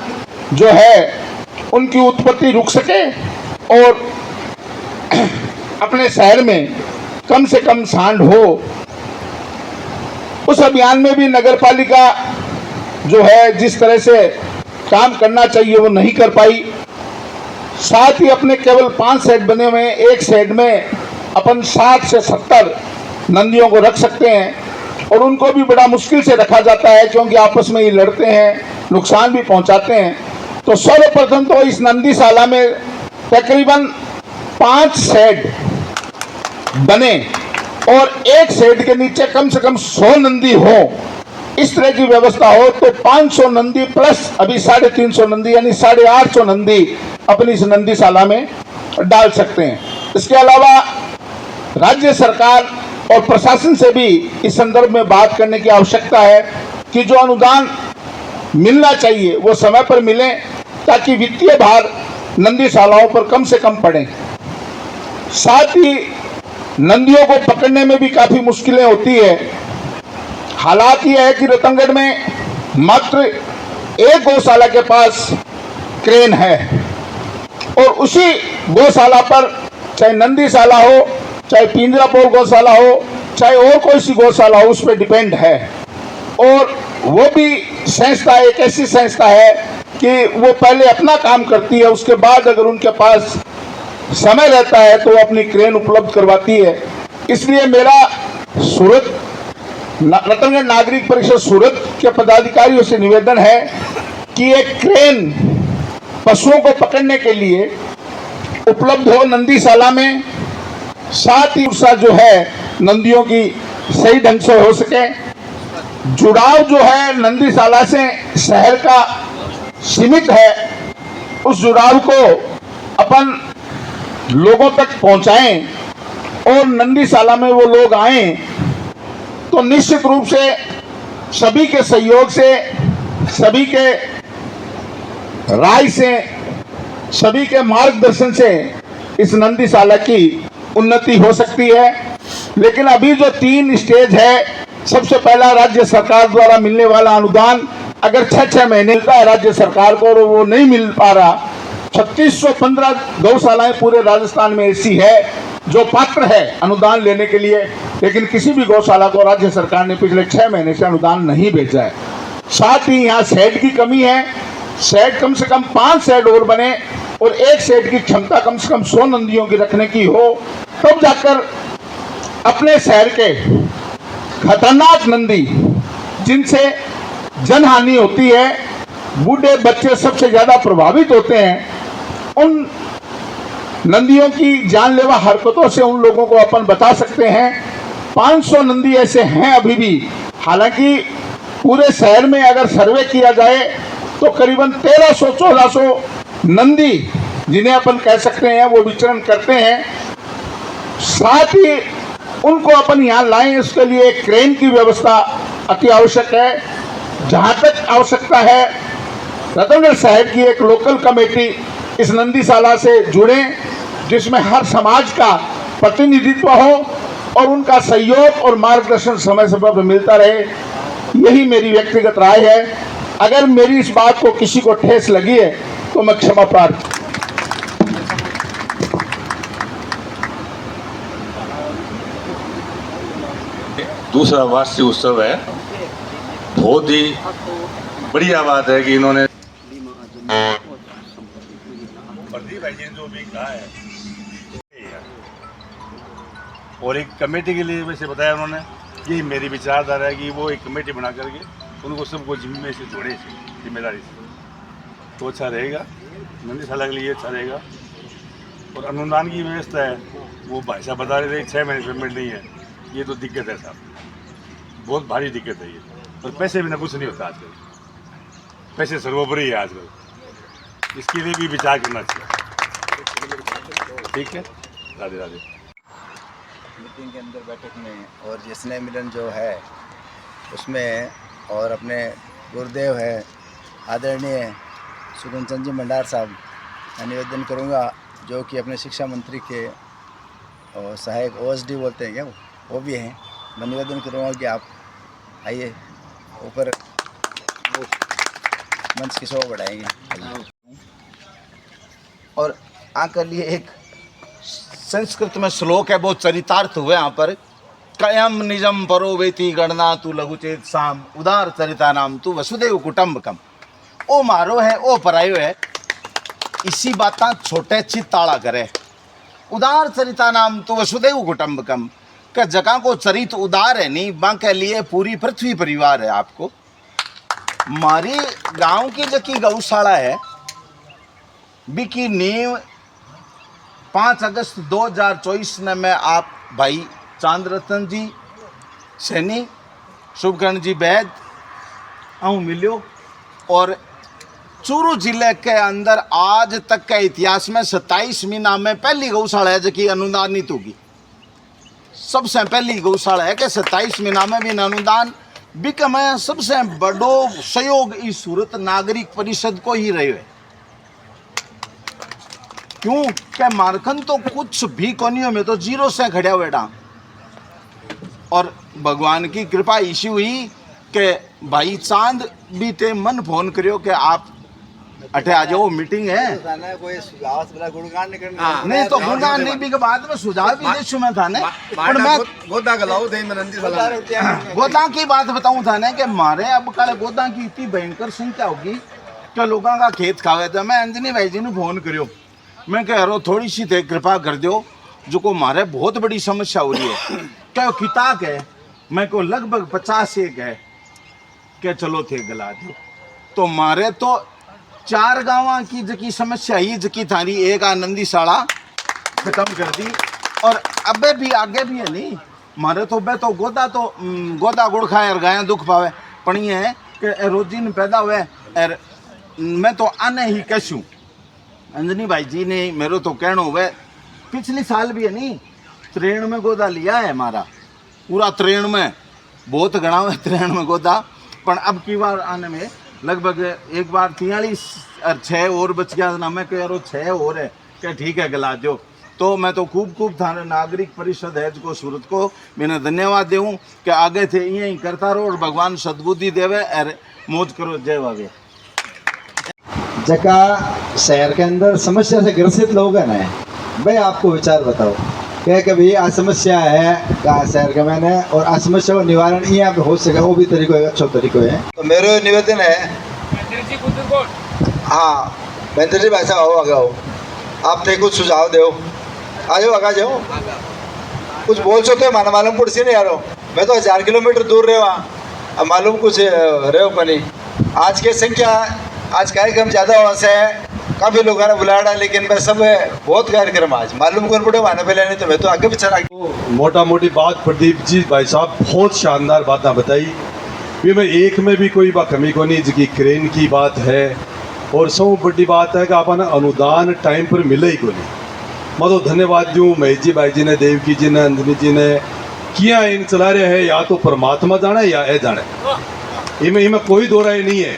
जो है उनकी उत्पत्ति रुक सके और अपने शहर में कम से कम सांड हो। उस अभियान में भी नगर पालिका जो है जिस तरह से काम करना चाहिए वो नहीं कर पाई। साथ ही अपने केवल 5 शेड बने हुए हैं, एक शेड में अपन 60 से 70 नंदियों को रख सकते हैं और उनको भी बड़ा मुश्किल से रखा जाता है क्योंकि आपस में ये लड़ते हैं, नुकसान भी पहुंचाते हैं। तो सर्वप्रथम तो इस नंदीशाला में तकरीबन 5 शेड बने और एक शेड के नीचे कम से कम 100 नंदी हो, इस तरह की व्यवस्था हो तो 500 नंदी प्लस अभी 350 नंदी यानी 850 नंदी अपनी इस नंदीशाला में डाल सकते हैं। इसके अलावा राज्य सरकार और प्रशासन से भी इस संदर्भ में बात करने की आवश्यकता है कि जो अनुदान मिलना चाहिए वो समय पर मिले, ताकि वित्तीय भार नंदीशालाओं पर कम से कम पड़े। साथ ही नंदियों को पकड़ने में भी काफी मुश्किलें होती है। हालात यह है कि रतनगढ़ में मात्र एक गौशाला के पास क्रेन है और उसी गौशाला पर चाहे नंदीशाला हो, चाहे पिंजरापुर गौशाला हो, चाहे और कोई सी गौशाला हो, उस पर डिपेंड है। और वो भी संस्था एक ऐसी संस्था है कि वो पहले अपना काम करती है, उसके बाद अगर उनके पास समय रहता है तो वो अपनी क्रेन उपलब्ध करवाती है। इसलिए मेरा सूरत रतनगढ़ नागरिक परिषद सूरत के पदाधिकारियों से निवेदन है कि एक क्रेन पशुओं को पकड़ने के लिए उपलब्ध हो नंदीशाला में, साथ ही उसका जो है नंदियों की सही ढंग से हो सके। जुड़ाव जो है नंदीशाला से शहर का सीमित है, उस जुड़ाव को अपन लोगों तक पहुंचाएं और नंदीशाला में वो लोग आए तो निश्चित रूप से सभी के सहयोग से, सभी के राय से, सभी के मार्गदर्शन से इस नंदीशाला की उन्नति हो सकती है। लेकिन अभी जो 3 स्टेज है, सबसे पहला राज्य सरकार द्वारा मिलने वाला अनुदान अगर 6-6 महीने मिलता है राज्य सरकार को और वो नहीं मिल पा रहा। 3615 गौशालाएं पूरे राजस्थान में ऐसी है जो पात्र है अनुदान लेने के लिए, लेकिन किसी भी गौशाला को राज्य सरकार ने पिछले 6 महीने से अनुदान नहीं भेजा है। साथ ही यहाँ शेड की कमी है, शेड कम से कम 5 शेड और बने और एक शेड की क्षमता कम से कम 100 नंदियों की रखने की हो, तब जाकर अपने शहर के खतरनाक नंदी जिनसे जनहानि होती है, बूढ़े बच्चे सबसे ज्यादा प्रभावित होते हैं, उन नंदियों की जानलेवा हरकतों से उन लोगों को अपन बता सकते हैं। 500 नंदी ऐसे हैं अभी भी, हालांकि पूरे शहर में अगर सर्वे किया जाए तो करीबन 1300-1400 नंदी जिन्हें अपन कह सकते हैं वो विचरण करते हैं। साथ ही उनको अपन यहाँ लाएं, इसके लिए एक क्रेन की व्यवस्था अति आवश्यक है। जहाँ तक आवश्यकता है रतनगढ़ शहर की एक लोकल कमेटी इस नंदीशाला से जुड़े, जिसमें हर समाज का प्रतिनिधित्व हो और उनका सहयोग और मार्गदर्शन समय समय पर मिलता रहे। यही मेरी व्यक्तिगत राय है। अगर मेरी इस बात को किसी को ठेस लगी है तो मैं क्षमा प्रार्थी। दूसरा वार्षिक उत्सव है, बहुत ही बढ़िया बात है कि इन्होंने प्रदीप भाई जी ने जो भी कहा है और एक कमेटी के लिए वैसे बताया उन्होंने, यही मेरी विचारधारा है कि वो एक कमेटी बना करके उनको सबको जिम्मे से जोड़े जिम्मेदारी से, तो अच्छा रहेगा, नंदीशाला के लिए अच्छा रहेगा। और अनुदान की व्यवस्था है, वो भाई साहब बता रहे थे 6 महीने पेमेंट नहीं है, ये तो दिक्कत है साहब, बहुत भारी दिक्कत है ये। और पैसे बिना कुछ नहीं होता आजकल, पैसे सर्वोपरि है आजकल, इसके लिए भी विचार करना चाहिए। ठीक है, राधे राधे। मीटिंग के अंदर बैठक में और ये स्नेह मिलन जो है उसमें, और अपने गुरुदेव है आदरणीय सुगन चंद जी भंडार साहब, मैं निवेदन करूँगा जो कि अपने शिक्षा मंत्री के और सहायक OSD बोलते हैं क्या वो भी हैं, मैं निवेदन करूँगा कि आप आइए ऊपर मंच की शोभा बढ़ाएंगे। और आकर लिए एक संस्कृत में श्लोक है, बहुत चरितार्थ हुए यहाँ पर। कयम निजम परो वेति गणना तू लघुचेत साम उदार चरिता नाम तू वसुदेव कुटुंबकम। ओ मारो है ओ परायो है, इसी बात छोटे चित्ताड़ा करे। उदार चरिता नाम तू वसुदेव कुटुंबकम का जगह को चरित उदार है नहीं, बां के लिए पूरी पृथ्वी परिवार है आपको। मारी गांव की जकी गौशाला है बिकी नींव 5 अगस्त 2024 में आप भाई चांद रतन जी सैनी, शुभकर्ण जी बैद आऊँ मिलियो। और चूरू जिले के अंदर आज तक के इतिहास में 27 मीना में पहली गौशाला है जिसकी अनुदानित होगी। सबसे पहली गौशाला है कि 27 मीना में भी अनुदान बिकम है। सबसे बड़ो सहयोग इस सूरत नागरिक परिषद को ही रहे है। क्यों क्या मारखन तो कुछ भी कोनियों में तो जीरो से खड़ा बेटा। और भगवान की कृपा इसी हुई कि भाई चांद भी ते मन फोन करियो कि आप अठे आ जाओ, मीटिंग है। कोई सुझाव गुणगान नहीं करना। नहीं तो गुणगान नहीं भी के बाद में सुझाव भी देशु में था ने। पर मैं गोदा गलाओ दे में नंदी सला गोदा की बात बताऊं था ने कि मारे अब कल गोदा की इतनी भयंकर संख्या होगी कि लोगों का खेत खावे। तो मैं अंजनी भाई जी ने फोन करियो, मैं कह रहा थोड़ी सी थे कृपा कर दो, जो को मारे बहुत बड़ी समस्या हो रही है। क्या किताब है मैं को लगभग 50 एक है क्या चलो थे गला दो। तो मारे तो 4 गाँव की जकी समस्या ही जकी थारी एक आनंदी शाला खत्म कर दी। और अबे भी आगे भी है नहीं मारे तो बे तो गोदा गुड़ खाए और गाय दुख पावे। पण ये है कि रोजीन पैदा हुए और मैं तो आने ही कैसूँ। अंजनी भाई जी ने मेरे तो कहना हुआ पिछली साल भी है नहीं 93 में गोदा लिया है हमारा पूरा 93 में बहुत गणा हुआ 93 में गोदा। पर अब की बार आने में लगभग एक बार 43 और 6 और बच गया ना। मैं कह रहा 6 और है क्या ठीक है गला दो। तो मैं तो खूब थाने नागरिक परिषद है जो सूरत को मैंने धन्यवाद दूँ कि आगे थे यही करता रहो और भगवान सद्बुद्धि देवे और मौज करो। जय वागे। जका शहर के अंदर समस्या से ग्रसित लोग हैं ना भाई, आपको विचार बताओ क्या कभी आ समस्या है का शहर के मैंने और आ समस्या का निवारण यहाँ पे हो सके वो भी तरीको है, अच्छा तरीको है। तो मेरा निवेदन है, हाँ महेंद्र जी भाई साहब आओ आगे आओ, आप थे कुछ सुझाव दो। आ जाओ आगे जाओ, कुछ बोल सकते हो माना मालूम पड़सी नहीं यारो। मैं तो 1000 किलोमीटर दूर रहे वहाँ, अब मालूम कुछ रहे हो पनी। आज की संख्या आज कार्यक्रम ज़्यादा होने से काफ़ी लोगों ने बुलाया, लेकिन मैं सब बहुत कार्यक्रम आज मालूम कौन पड़े माने पहले नहीं तो मैं तो आगे पीछे मोटा मोटी बात प्रदीप जी भाई साहब बहुत शानदार बातें बताई। ये मैं एक में भी कोई बात कमी को नहीं जिसकी क्रेन की बात है। और सब बड़ी बात है कि आपने अनुदान टाइम पर मिले ही को नहीं। मैं तो धन्यवाद दूँ महेश जी भाई जी ने, देवकी जी ने, अंजनी जी ने किया इन चला रहे हैं। या तो परमात्मा जाने या ए जाने, इनमें कोई दो राय नहीं है।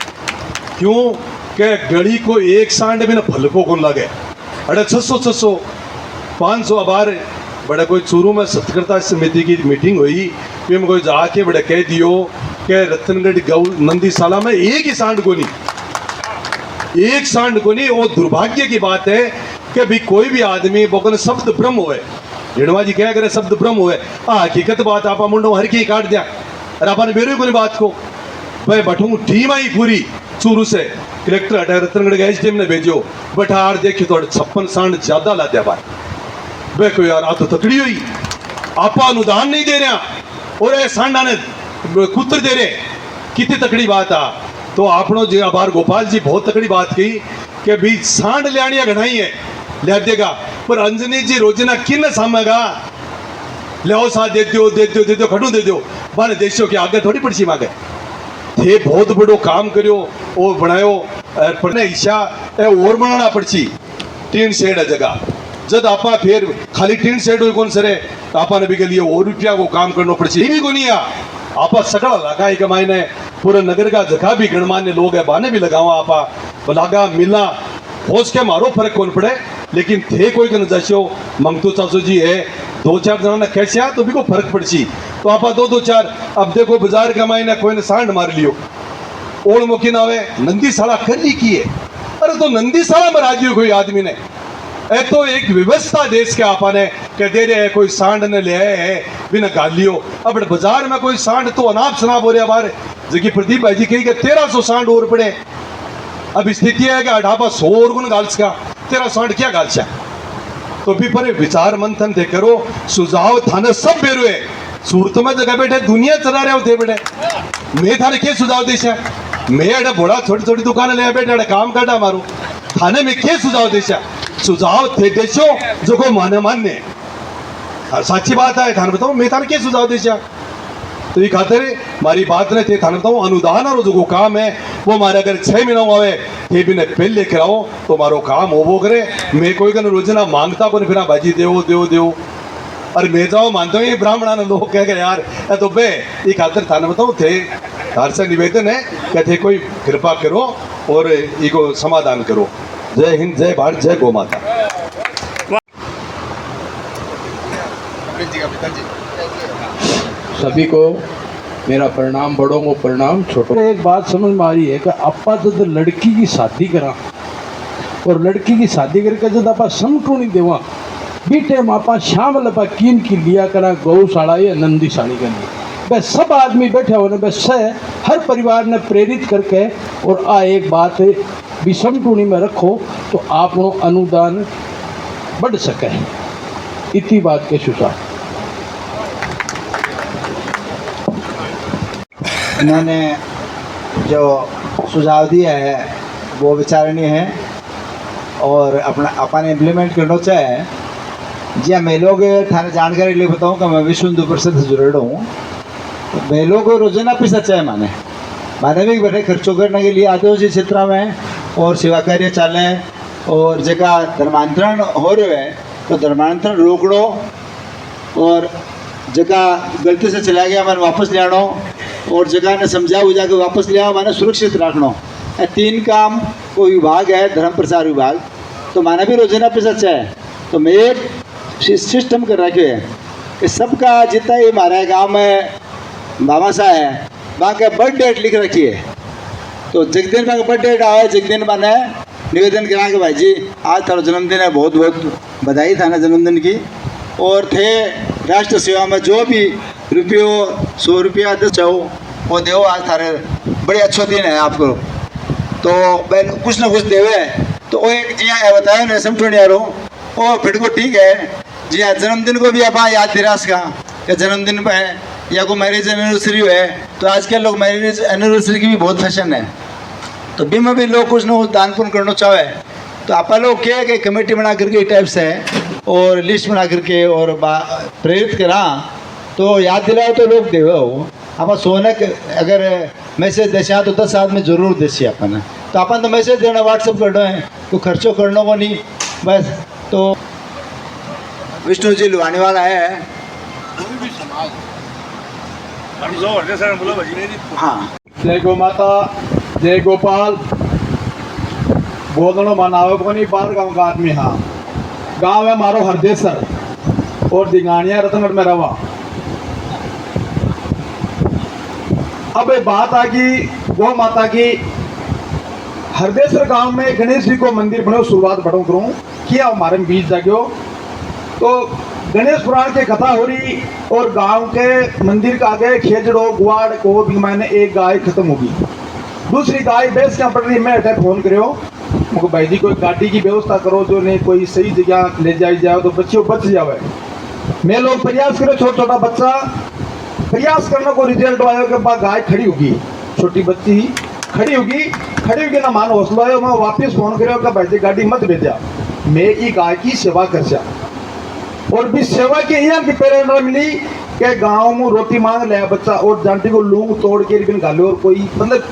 क्यों कि गली को एक सांड भी ना फलको को लगे। अरे 600 500 अबार बड़ा कोई चूरू में सत्कर्ता समिति की मीटिंग हुई, फिर कोई जाके बड़ा कह दियो कि रतनगढ़ गौ नंदीशाला में एक ही सांड को नहीं, एक सांड को नहीं। और दुर्भाग्य की बात है कि भी कोई भी आदमी बोकन शब्द ब्रह्म हुए, रेणुआ जी क्या करे शब्द ब्रह्म हुए। हकीकत बात आप मुंडो हर की काट दिया और आपने बेरो कोई बात को भाई बठू टीम आई पूरी चूरू से कलेक्टर हटा रतनगढ़ गए टीम ने भेजो बठार देखियो तो 56 सांड ज्यादा ला दिया भाई। वे को यार आ तो तकड़ी हुई, आप अनुदान नहीं दे रहे और ये सांडा ने कुत्र दे रहे, कितनी तकड़ी बात आ। तो आपनो जी आभार गोपाल जी बहुत तकड़ी बात की कि भी सांड लियानिया घनाई है लिया देगा, पर अंजनी जी रोजना किन सामेगा लियाओ साथ दे दो खड़ू दे दो बाने देशों के आगे थोड़ी पड़सी मांगे थे। बहुत बड़ो काम करो और बनायो पढ़ने इच्छा और बनाना पड़सी। टीन शेड है जगह जब आप फिर खाली टीन शेड हो कौन सरे आपा ने भी के लिए और रुपया को काम करना पड़सी। ये भी को नहीं आपा सकड़ा लगा ही कमाई ने पूरे नगर का जगह भी गणमान्य लोग है बाने भी लगाओ आपा लागा मिलना होश के मारो फर्क कौन पड़े। लेकिन थे कोई कन जैसो मंगतू चाचो जी है 2-4 जना ने कैसे आ तो भी को फर्क पड़सी। तो आपा 2-4 अब देखो बाजार कमाई ने कोई ने सांड मार लियो ओल मुखी ना आवे नंदीशाला कर ली की है। अरे तो नंदीशाला में राजी कोई आदमी ने ए तो एक व्यवस्था देश के आपा ने कह दे रहे कोई सांड ने ले आए है बिना गालियो। अब बाजार में कोई सांड तो अनाप शनाप हो रहा बार जबकि प्रदीप भाई जी कही 1300 सांड और पड़े। अब स्थिति है कि 100 और गुण गाल्स का 13 सांड क्या गाल्स। तो भी पर विचार मंथन थे करो सुझाव थाने सब बेरो है सूरत में जगह बैठे दुनिया चला रहे होते बेटे मैं थाने क्या सुझाव दे मैं अड़ा बड़ा छोटी दुकान ले बैठे अड़ा काम काटा मारू थाने में क्या सुझाव दे सुझाव थे देशो जो को माने साची बात है थाने बताओ मैं थाने क्या सुझाव दे तो ये खातिर मारी बात ने थे थाने बताओ अनुदान और जो काम है वो हमारे अगर 6 महीनों आवे ये भी ने पहले कराओ तो मारो काम हो वो करे मैं कोई का रोजना मांगता को फिर भाजी देव और मैं जाओ मानता हूँ ये ब्राह्मण लोग कह गए यार तो बे ये खातिर थाने बताओ थे घर से निवेदन है कहते कोई कृपा करो और इको समाधान करो। जय हिंद, जय भारत, जय गौ माता। सभी को मेरा प्रणाम, बड़ों को प्रणाम, छोटों को। एक बात समझ में आ रही है कि आपा जब लड़की की शादी करा और लड़की की शादी करके जब आप समटू नहीं देवा बीटे मापा शाम लपा कीन की लिया करा गौशाला या नंदी साड़ी के लिए वह सब आदमी बैठे होने बस हर परिवार ने प्रेरित करके और एक बात भी समटूनी में रखो तो आप अनुदान बढ़ सके। इतनी बात के सुझाव इन्होंने जो सुझाव दिया है वो विचारणीय है और अपना अपन इम्प्लीमेंट करना चाहे। जी हाँ, मैं लोग थाने जानकारी लिए बताऊँ कि मैं विश्व हिंदू परिषद से जुड़े हूँ। तो मैं लोग रोजाना पैसा चाहे माने भी बैठे खर्चों करने के लिए आदिवासी क्षेत्र में और सेवा कार्य चाले और जगह धर्मांतरण हो रहे है तो धर्मांतरण रोकड़ो और जगह गलती से चला गया मैंने वापस ले आनो और जगह ने समझा बुझा के वापस ले आओ मैंने सुरक्षित रखना। ये 3 काम को विभाग है धर्म प्रचार विभाग। तो माना भी रोजाना पैसा चाहे तो मैं एक सिस्टम कर रखे है कि सबका जितना ये हमारे गांव में बाबा सा है वहाँ का बर्थ डेट लिख रखी है। तो जिस दिन का बर्थ डेट आए जिस दिन मैंने निवेदन करा कि भाई जी आज थारा जन्मदिन है, बहुत बहुत बधाई थाना जन्मदिन की। और थे राष्ट्र सेवा में जो भी रुपये 100 रुपया दे चाहो वो दो आज थारे बड़े अच्छा दिन है आपको तो बैल कुछ ना कुछ देवे। तो वो एक जी हाँ बताया ना समझो नहीं आ रहा हूँ वो फिर को ठीक है। जी हाँ, जन्मदिन को भी आप याद दिलास का या जन्मदिन पर है या कोई मैरिज एनिवर्सरी है तो आजकल लोग मैरिज एनिवर्सरी की भी बहुत फैशन है। तो बीमा भी लोग कुछ ना कुछ दान पुण्य करना चाहे तो आप लोग क्या कि कमेटी बना करके टाइप से और लिस्ट बना करके और प्रेरित करा तो याद दिलाओ तो लोग देवे हो। आप सोने अगर मैसेज देसा तो 10 आदमी जरूर देसी अपन तो अपन तो मैसेज देना व्हाट्सअप करना है तो खर्चो करने को नहीं बस। तो विष्णु जी लुहाने वाला है। हाँ, जय गौ माता, जय गोपाल। बोलनो मनावे को नहीं बाहर गाँव का आदमी। हाँ, गांव है मारो हरदेसर और दिगानिया रतनगढ़ में रवा। अब ये बात आ गई गौ माता की। हरदेसर गांव में गणेश जी को मंदिर बनो शुरुआत बढ़ो करूँ किया हमारे में बीच जागो तो गणेश पुराण की कथा हो रही और गांव के मंदिर का आगे खेजड़ो गुआड़ को भी मैंने एक गाय खत्म होगी। दूसरी गाय बेच क्या पड़ रही मैं अटैक फोन करो मुझे भाई जी कोई गाड़ी की व्यवस्था करो जो ने कोई सही जगह ले जाए तो बच्चियों बच जावे। मैं लोग प्रयास करो छोटा छोटा बच्चा प्रयास करने को रिजल्ट आयो के बाद गाय खड़ी होगी छोटी बच्ची खड़ी होगी ना मान हौसला आयो मैं वापस फोन करो कि भाई जी गाड़ी मत भेजा मैं ये गाय की सेवा कर और भी सेवा की यहाँ की प्रेरणा मिली कि गाँव में रोटी मांग ले बच्चा और जांटी को लूंग तोड़ के बिन गाले और कोई मतलब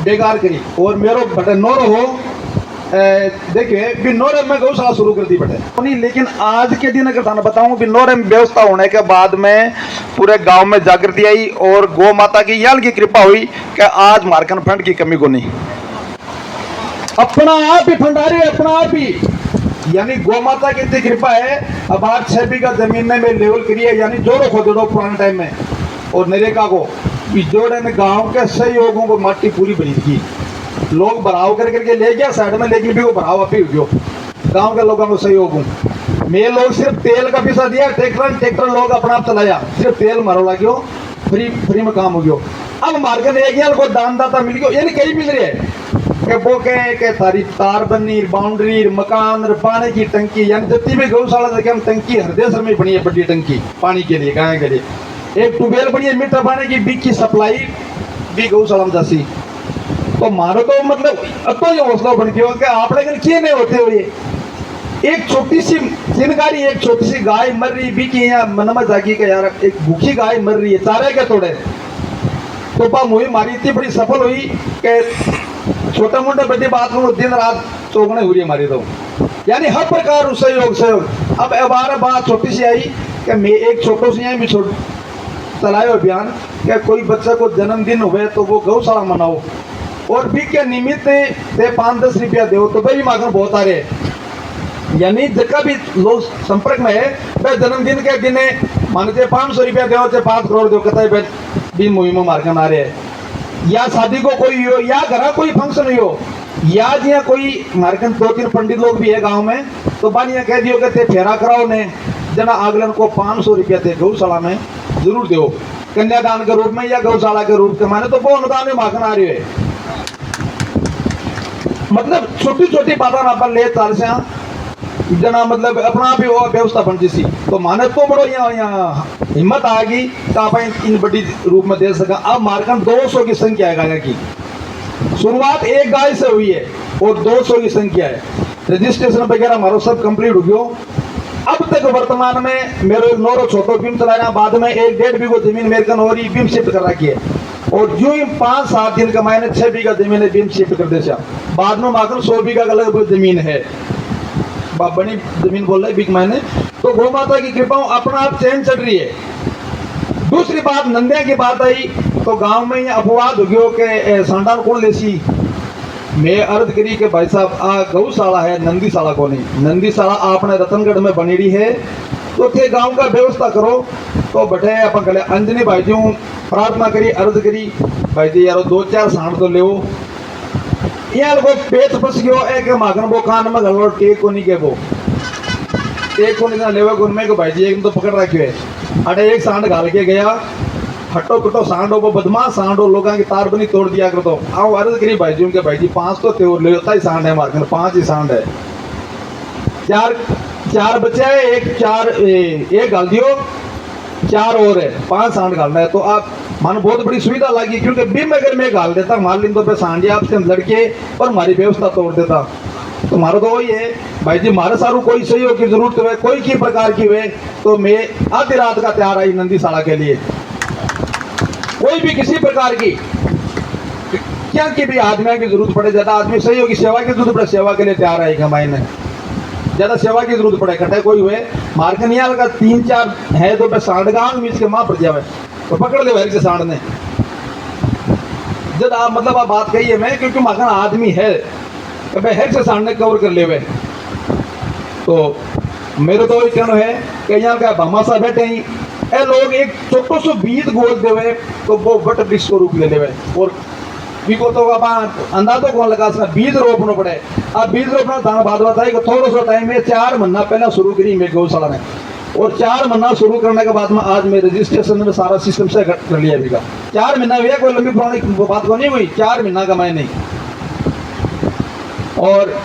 बेकार करी और मेरो बटे नोरो हो देखिए भी नोरे में गौशाला शुरू कर दी बटे नहीं। लेकिन आज के दिन अगर थाना बताऊं भी नोरे में व्यवस्था होने के बाद में पूरे गांव में जागृति आई और गौ माता की याल की कृपा हुई कि आज मार्कन फंड की कमी को नहीं अपना आप ही फंडारी अपना आप ही यानी गौ माता की इतनी कृपा है। अब आज 6 बीघा जमीन में लेवल करिए यानी जोड़ो खोदो पुराने टाइम में और नरेगा को जोड़े में गांव के सहयोगों को माटी पूरी बनी थी लोग भराव करके ले गया साइड में लेकिन भी वो भराव अभी हो गया गांव के लोगों को सहयोग हूँ मैं लोग सिर्फ तेल का पैसा दिया ट्रैक्टर लोग अपना आप चलाया सिर्फ तेल मारो लगे फ्री में काम हो गया। अब मार्केट एक को दानदाता मिल गया यानी कई मिल रही है कि वो के सारी तार बनी बाउंड्री मकान पानी की टंकी यानी जितनी भी गौशाला देखे हम टंकी हरदेसर में बनी है बड़ी टंकी पानी के लिए गाय के लिए एक ट्यूबवेल बनी है मीठा पानी की बीच की सप्लाई भी गौशाला में जासी। तो मारो तो मतलब अब तो ये हौसला बन गया कि आप लेकिन किए नहीं होते हुए एक छोटी सी जिनकारी एक छोटी सी गाय मर रही भी कि यहाँ मन में जागी के यार एक भूखी गाय मर रही है चारे के तोड़े तो पा मुही मारी इतनी बड़ी सफल हुई कि छोटे मोटे बड़ी बात को दिन रात चौगने हुई हमारी तो यानी हर प्रकार सहयोग। अब बात छोटी सी आई कि मैं एक छोटो सी भी चलाए अभियान कि कोई बच्चे को जन्मदिन हुए तो वो गौशाला मनाओ और भी के निमित्त 5-10 रुपया दो तो भाई माखन बहुत आ रहे यानी जिसका भी लोग संपर्क में है वह जन्मदिन के दिन मानते 500 रुपया दो चाहे 5 करोड़ दो कहता है दिन मुहिम मार्कन आ रहे हैं या शादी को कोई हो या घर कोई फंक्शन हो या जिया कोई मार्कन 2-3 पंडित लोग भी है गांव में तो बानिया कह दियो कहते फेरा कराओ ने जना आगलन को 500 रुपया दे गौशाला में जरूर दो कन्यादान के रूप में या गौशाला के रूप के माने तो वो अनुदान में माखन आ रही है। मतलब छोटी छोटी बात पर ले चाल से जना मतलब अपना भी वो व्यवस्था बन जैसी तो माने तो बड़ो यहाँ हिम्मत आ गई तो आप इन बड़ी रूप में दे सका। अब मार्कन 200 की संख्या है गाय की शुरुआत एक गाय से हुई है और 200 की संख्या है रजिस्ट्रेशन वगैरह हमारा सब कंप्लीट हो गया। अब तक वर्तमान में मेरे नौरो छोटो बीम चला रहा बाद में 1-1.5 बीघो जमीन मेरे कन हो रही बीम शिफ्ट कर रखी है और जो ही 5-7 दिन का मैंने 6 बीघा जमीन है बीम शिफ्ट कर दे बाद में मात्र 100 बीघा अलग जमीन है बड़ी जमीन बोल रहे बीक मैंने तो गौ माता की कृपा अपना आप चैन चढ़ रही है। दूसरी बात नंदिया की बात आई तो गांव में ये अपवाद हो गयो के सांडान कौन लेसी मैं अर्ज करी के भाई साहब आ गौशाला है नंदीशाला को नहीं नंदीशाला आपने रतनगढ़ में बनेड़ी है तो थे गांव का व्यवस्था करो तो बटे अपन कले अंजनी भाई जी प्रार्थना करी अर्ज करी भाई जी यारो 2-4 सांड तो ले यहाँ लोग पेट फंस गयो एक मागन वो कान में गलवर टेक को नहीं के वो एक को नहीं लेवे गुन में को भाई जी एक तो पकड़ रखे है अरे एक सांड घाल के गया हटो पिटो सांडो वो बदमाश सांडो लोगों की तार बनी तोड़ दिया कर दो आओ अर्ज करी भाई जी उनके भाई जी 5 तो थे ले होता ही सांड है मार्केट 5 ही सांड है 4 बच्चे है एक घाल दियो 4 और है 5 सांड घालना है तो आप मानो बहुत बड़ी सुविधा लगी क्योंकि बिम अगर मैं घाल देता मान लिंदो पे सांझे आपसे लड़के और हमारी व्यवस्था तोड़ देता तो हमारा तो वही है भाई जी हमारे सारू कोई सहयोग की जरूरत है कोई की प्रकार की हुए तो मैं आधी रात का तैयार आई नंदीशाला के लिए कोई भी किसी प्रकार की क्या की भी आदमी की जरूरत पड़े ज्यादा आदमी सहयोग की सेवा की जरूरत पड़े सेवा के लिए तैयार आई हमारे ने ज्यादा सेवा की जरूरत पड़े कटे कोई हुए मार्कनिया का 3-4 है तो सांडगांव में इसके माँ पड़ जावे तो पकड़ ले भाई के सांड ने जब आप मतलब आप बात कही है मैं क्योंकि मकान आदमी है तो मैं हेड से सांड ने कवर कर ले वे तो मेरे तो कहना है कि यहाँ का भामाशा बैठे ही ए लोग एक छोटो सो बीज गोल देवे तो वो वट वृक्ष को रूप ले लेवे और को तो अंदाजो कौन लगा सकता बीज रोपना पड़े अब बीज रोपना था बात बताई कि थोड़ा सा टाइम में 4 महीना पहले शुरू करी मैं गौशाला ने और 4 महीना शुरू करने के बाद में आज मैं रजिस्ट्रेशन में सारा सिस्टम से कर लिया अभी का 4 महीना हुआ कोई लंबी पुरानी बात को नहीं हुई 4 महीना का मैं नहीं और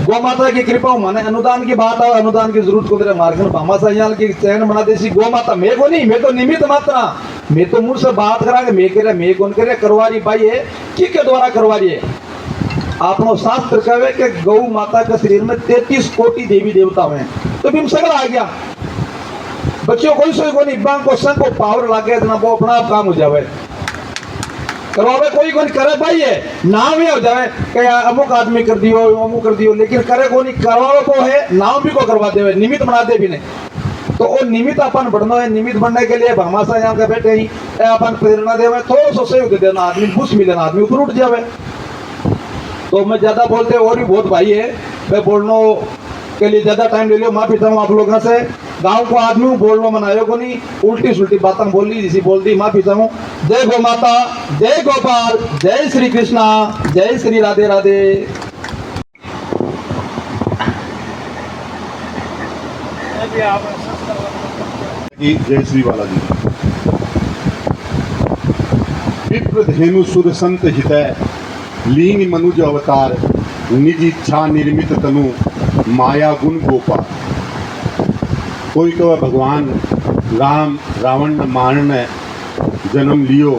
गौ माता की कृपा माने अनुदान की बात है अनुदान की जरूरत को तेरे मार्गन भामाशा यहाँ की चयन बना देसी गौ माता मैं को नहीं मैं तो निमित्त मात्रा मैं तो मुझ से बात करा के मैं कह रहा मैं कौन करे करवारी भाई है के द्वारा करवारी है आपनो शास्त्र कहे कि गौ माता के शरीर में 33 कोटि देवी देवता हैं तो भी सगल आ गया बच्चों कोई सोई को नहीं को संग को पावर लागे इतना वो अपना आप काम हो जावे करवावे कोई करे भाई है नाम ही हो जाए कि अमुक आदमी कर दियो अमुक कर दियो लेकिन करे को नहीं करवावे को है नाम भी को करवा दे निमित्त बना दे भी नहीं तो वो निमित्त अपन बढ़ना है निमित्त बनने के लिए भामाशा यहाँ के बैठे ही अपन प्रेरणा दे थोड़ा सा सहयोग देना आदमी बुश मिले ना आदमी ऊपर उठ जावे तो मैं ज़्यादा बोलते और भी बहुत भाई है मैं बोलने के लिए ज़्यादा टाइम ले लियो माफी चाहूँ आप लोगों से गांव को आदमी बोलना मनायो को नहीं उल्टी सुल्टी बातें बोल ली जिसी बोल दी माफी चाहूँ। जय गौ माता जय गोपाल जय श्री कृष्णा जय श्री राधे राधे। जय श्री बालाजी। विप्र धेनु सुर संत हितय लीन मनुज अवतार निज इच्छा निर्मित तनु माया गुण गोपाल। कोई तो भगवान राम रावण मारण ने जन्म लियो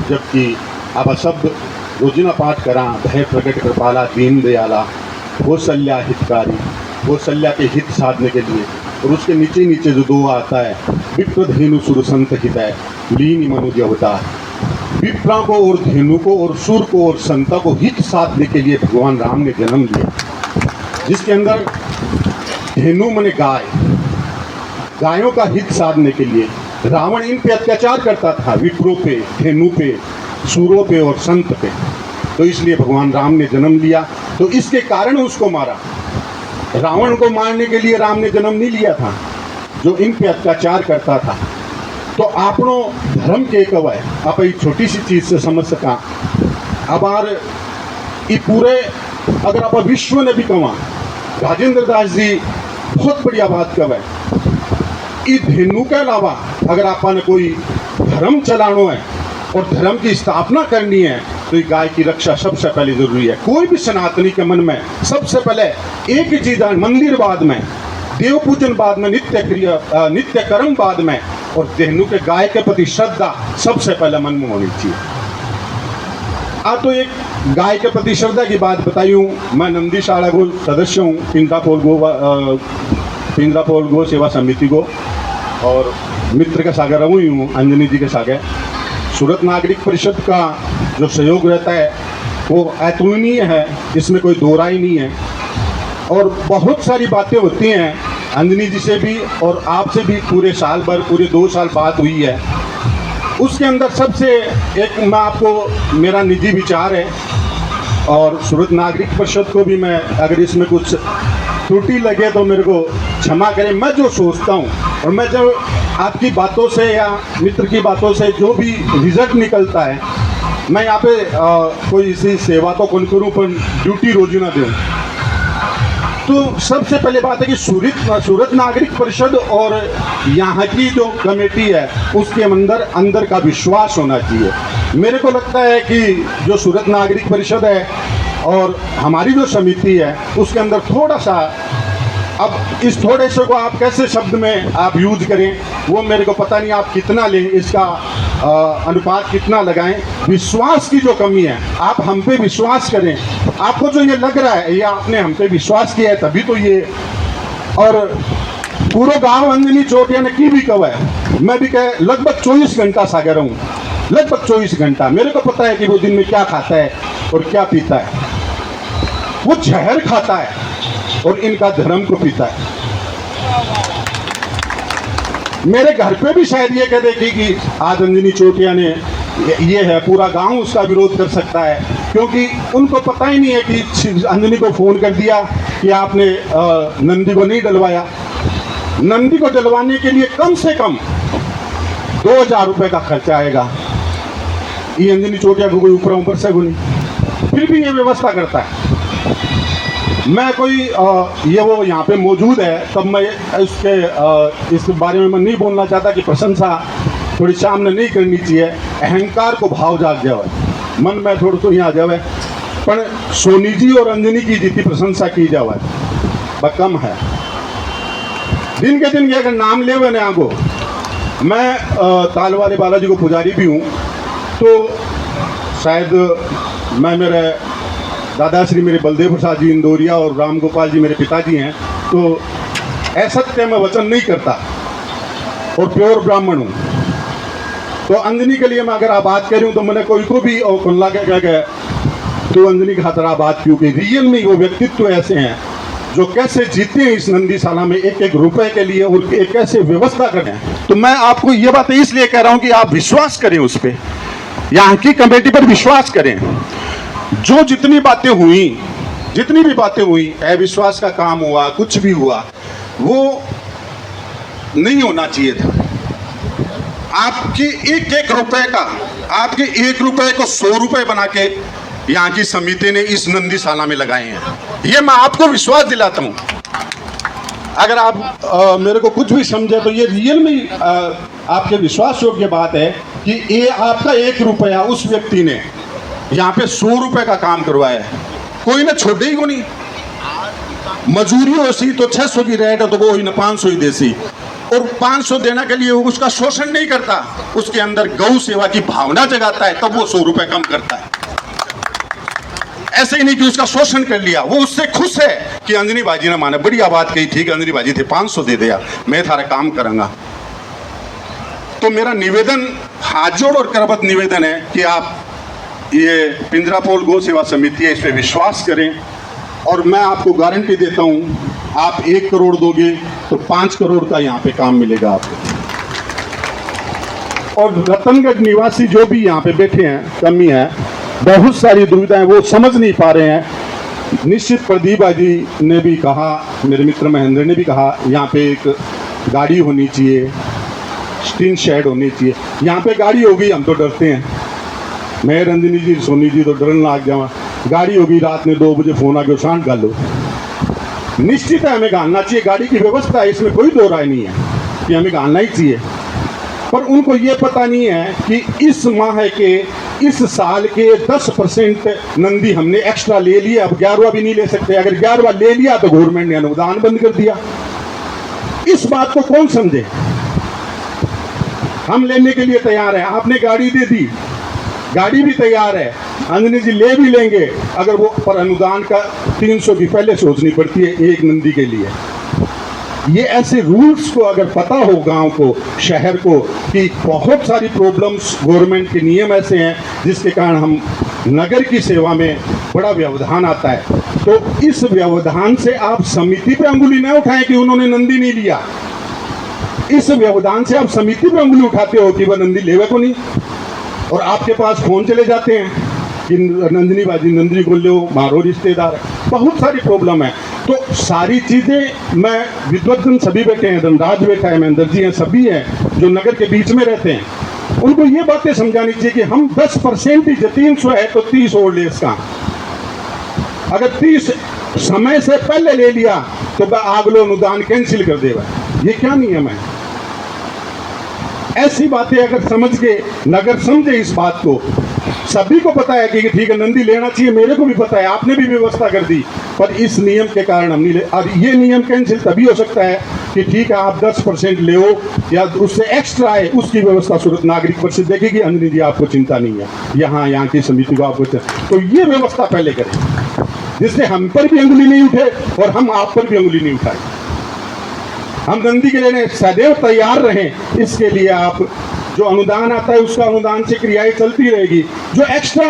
जबकि अब शब्द रोजिना पाठ करा भय प्रकट कृपाला दीन दयाला कौशल्या हितकारी कौशल्या के हित साधने के लिए। और उसके नीचे नीचे जो दो आता है, विप्र धेनु सुर संत हितय लीन मनुज अवतार। विप्रा को और धेनु को और सुर को और संता को हित साधने के लिए भगवान राम ने जन्म लिया, जिसके अंदर धेनु माने गाय, गायों का हित साधने के लिए। रावण इन पे अत्याचार करता था, विप्रों पे, धेनु पे, सूरों पे और संत पे, तो इसलिए भगवान राम ने जन्म लिया। तो इसके कारण उसको मारा। रावण को मारने के लिए राम ने जन्म नहीं लिया था, जो इन पे अत्याचार करता था। तो आपनो धर्म के कवय आप एक छोटी सी चीज से समझ सका। अबार ये पूरे अगर आप विश्व ने भी कवा, राजेंद्र दास जी बहुत बढ़िया बात कवय। ये धेनु के अलावा अगर आपने कोई धर्म चलानो है और धर्म की स्थापना करनी है तो ये गाय की रक्षा सबसे पहले जरूरी है। कोई भी सनातनी के मन में सबसे पहले एक ही चीज है, मंदिर बाद में, देव पूजन बाद में, नित्य कर्म बाद में, और धेनु के गाय के प्रति श्रद्धा सबसे पहले मन में होनी चाहिए। तो एक गाय के प्रति श्रद्धा की बात बताई हूँ। मैं नंदीशाला को सदस्य हूँ, पिंजरापोल गो सेवा समिति को, और मित्र के सागर रही हूँ, अंजनी जी के सागर। सूरत नागरिक परिषद का जो सहयोग रहता है वो अतुलनीय है, इसमें कोई दो राय नहीं है। और बहुत सारी बातें होती हैं अंजनी जी से भी और आपसे भी, पूरे साल भर, पूरे 2 साल बात हुई है। उसके अंदर सबसे एक मैं आपको मेरा निजी विचार है, और सूरत नागरिक परिषद को भी मैं, अगर इसमें कुछ त्रुटि लगे तो मेरे को क्षमा करें। मैं जो सोचता हूँ और मैं जो आपकी बातों से या मित्र की बातों से जो भी रिजल्ट निकलता है, मैं यहाँ पे कोई इसी सेवा तो कौन करूँ पर ड्यूटी रोजी ना दूँ। तो सबसे पहले बात है कि सूरत नागरिक परिषद और यहाँ की जो कमेटी है उसके अंदर का विश्वास होना चाहिए। मेरे को लगता है कि जो सूरत नागरिक परिषद है और हमारी जो समिति है उसके अंदर थोड़ा सा, अब इस थोड़े से को आप कैसे शब्द में आप यूज करें वो मेरे को पता नहीं, आप कितना लें, इसका अनुपात कितना लगाएं। विश्वास की जो कमी है, आप हम पे विश्वास करें। आपको जो ये लग रहा है, ये आपने हम पे विश्वास किया है तभी तो ये। और पूरा गांव अंजनी चोटिया ने की भी कवा है, मैं भी कह लगभग 24 घंटा सागर हूँ, लगभग 24 घंटा। मेरे को पता है कि वो दिन में क्या खाता है और क्या पीता है। वो जहर खाता है और इनका धर्म को पीता है। मेरे घर पे भी शायद ये कह देगी कि आज अंजनी चोटिया ने ये है, पूरा गांव उसका विरोध कर सकता है, क्योंकि उनको पता ही नहीं है कि अंजनी को फ़ोन कर दिया कि आपने नंदी को नहीं डलवाया। नंदी को डलवाने के लिए कम से कम 2000 रुपये का खर्चा आएगा। ये अंजनी चोटिया को कोई ऊपर से नहीं, फिर भी ये व्यवस्था करता है। मैं कोई ये वो यहाँ पे मौजूद है तब मैं इस बारे में मैं नहीं बोलना चाहता कि प्रशंसा थोड़ी सामने नहीं करनी चाहिए, अहंकार को भाव जाग जाए, मन में थोड़ा तो यहाँ आ जाए। पर सोनी जी और अंजनी की जितनी प्रशंसा की जाए वह कम है। दिन के दिन अगर नाम ले हुए ना आगो, मैं ताल वाले बालाजी को पुजारी भी हूँ, तो शायद मैं मेरे दादाश्री मेरे बलदेव प्रसाद जी इंदौरिया और राम गोपाल जी मेरे पिताजी हैं, तो असत्य में वचन नहीं करता और प्योर ब्राह्मण हूँ। तो अंजनी के लिए मैं अगर आप बात करूँ तो मैंने कोई को भी और कुल्ला कह गए तो अंजनी का खातर बात क्यों की। रियल में वो व्यक्तित्व ऐसे हैं जो कैसे जीते हैं इस नंदीशाला में एक एक रुपए के लिए और कैसे व्यवस्था करते हैं। तो मैं आपको ये बात इसलिए कह रहा हूँ कि आप विश्वास करें उस पर, यहाँ की कमेटी पर विश्वास करें। जो जितनी भी बातें हुई अविश्वास का काम हुआ, कुछ भी हुआ, वो नहीं होना चाहिए था। आपके एक रुपए को 100 रुपए बना के यहाँ की समिति ने इस नंदीशाला में लगाए हैं। ये मैं आपको विश्वास दिलाता हूँ। अगर आप मेरे को कुछ भी समझे तो ये रियल में आपके विश्वास योग्य बात है कि ये आपका 1 रुपया उस व्यक्ति ने यहाँ पे 100 रुपए का काम करवाया है। कोई ना छोड़े ही को नहीं, मजूरी हो सी तो 600 की रेट है तो वो ही ना 500 ही देसी, और 500 देने के लिए उसका शोषण नहीं करता, उसके अंदर गौ सेवा की भावना जगाता है, तब वो 100 रुपए कम करता है। ऐसे ही नहीं कि उसका शोषण कर लिया, वो उससे खुश है कि अंजनी बाजी ने माने बढ़िया बात कही, ठीक है अंजनी बाजी थे 500 दे दिया, मैं थारा काम करूंगा। तो मेरा निवेदन, हाथ जोड़ और करबद्ध निवेदन है कि आप ये पिंजरापोल गौ सेवा समिति है, इस पर विश्वास करें और मैं आपको गारंटी देता हूं, आप 1 करोड़ दोगे तो 5 करोड़ का यहाँ पे काम मिलेगा आपको। और रतनगढ़ निवासी जो भी यहाँ पे बैठे हैं, कमी है, बहुत सारी दुविधाएं वो समझ नहीं पा रहे हैं। निश्चित प्रदीप जी ने भी कहा, मेरे मित्र महेंद्र ने भी कहा, यहाँ पे एक गाड़ी होनी चाहिए, टीन शेड होनी चाहिए। यहाँ पे गाड़ी होगी हम तो डरते हैं, मैं रंजनी जी सोनी जी तो डरन लाग जावा, गाड़ी होगी रात में 2 बजे फोन आ गया शांत गालो। निश्चित है हमें गालना चाहिए, गाड़ी की व्यवस्था है, इसमें कोई दो राय नहीं है कि हमें गालना ही चाहिए। पर उनको ये पता नहीं है कि इस माह के, इस साल के 10% नंदी हमने एक्स्ट्रा ले लिया, अब 11वां भी नहीं ले सकते। अगर 11वां ले लिया तो गवर्नमेंट ने अनुदान बंद कर दिया। इस बात को कौन समझे? हम लेने के लिए तैयार हैं, आपने गाड़ी दे दी, गाड़ी भी तैयार है, अंजनी जी ले भी लेंगे, अगर वो पर अनुदान का 300 की पहले सोचनी पड़ती है एक नंदी के लिए। ये ऐसे रूल्स को अगर पता हो गांव को, शहर को, कि बहुत सारी प्रॉब्लम्स, गवर्नमेंट के नियम ऐसे हैं जिसके कारण हम नगर की सेवा में बड़ा व्यवधान आता है, तो इस व्यवधान से आप समिति पे अंगुली न उठाएं कि उन्होंने नंदी नहीं लिया। इस व्यवधान से आप समिति पे अंगुली उठाते हो कि वह नंदी लेवे को नहीं, और आपके पास फोन चले जाते हैं कि नंदिनी बाजी नंदी को लो, मारो रिश्तेदार, बहुत सारी प्रॉब्लम है। तो सारी चीज़ें, मैं विद्वजन सभी बैठे हैं, धनराज बैठा है, महेंद्र जी हैं, सभी हैं जो नगर के बीच में रहते हैं, उनको ये बातें समझानी चाहिए कि हम 10% ही, 300 है तो 30 और ले इसका। अगर 30 समय से पहले ले लिया तो आगलो अनुदान कैंसिल कर देगा। ये क्या नियम है? ऐसी बातें अगर समझ के नगर समझे इस बात को, सभी को पता है कि ठीक है नंदी लेना चाहिए, मेरे को भी पता है, आपने भी व्यवस्था कर दी, पर इस नियम के कारण हम नहीं ले। और ये नियम कैंसिल तभी हो सकता है कि ठीक है आप 10% ले हो या उससे एक्स्ट्रा है, उसकी व्यवस्था सूरत नागरिक परिषद देखेगी। अंजनी जी आपको चिंता नहीं है, यहाँ की समिति को आपको, तो ये व्यवस्था पहले करें जिससे हम पर भी अंगुली नहीं उठे और हम आप पर भी अंगुली नहीं उठाए। हम नंदी के लेने सदैव तैयार रहें। इसके लिए आप जो अनुदान आता है उसका अनुदान से क्रियाएं चलती रहेगी, जो एक्स्ट्रा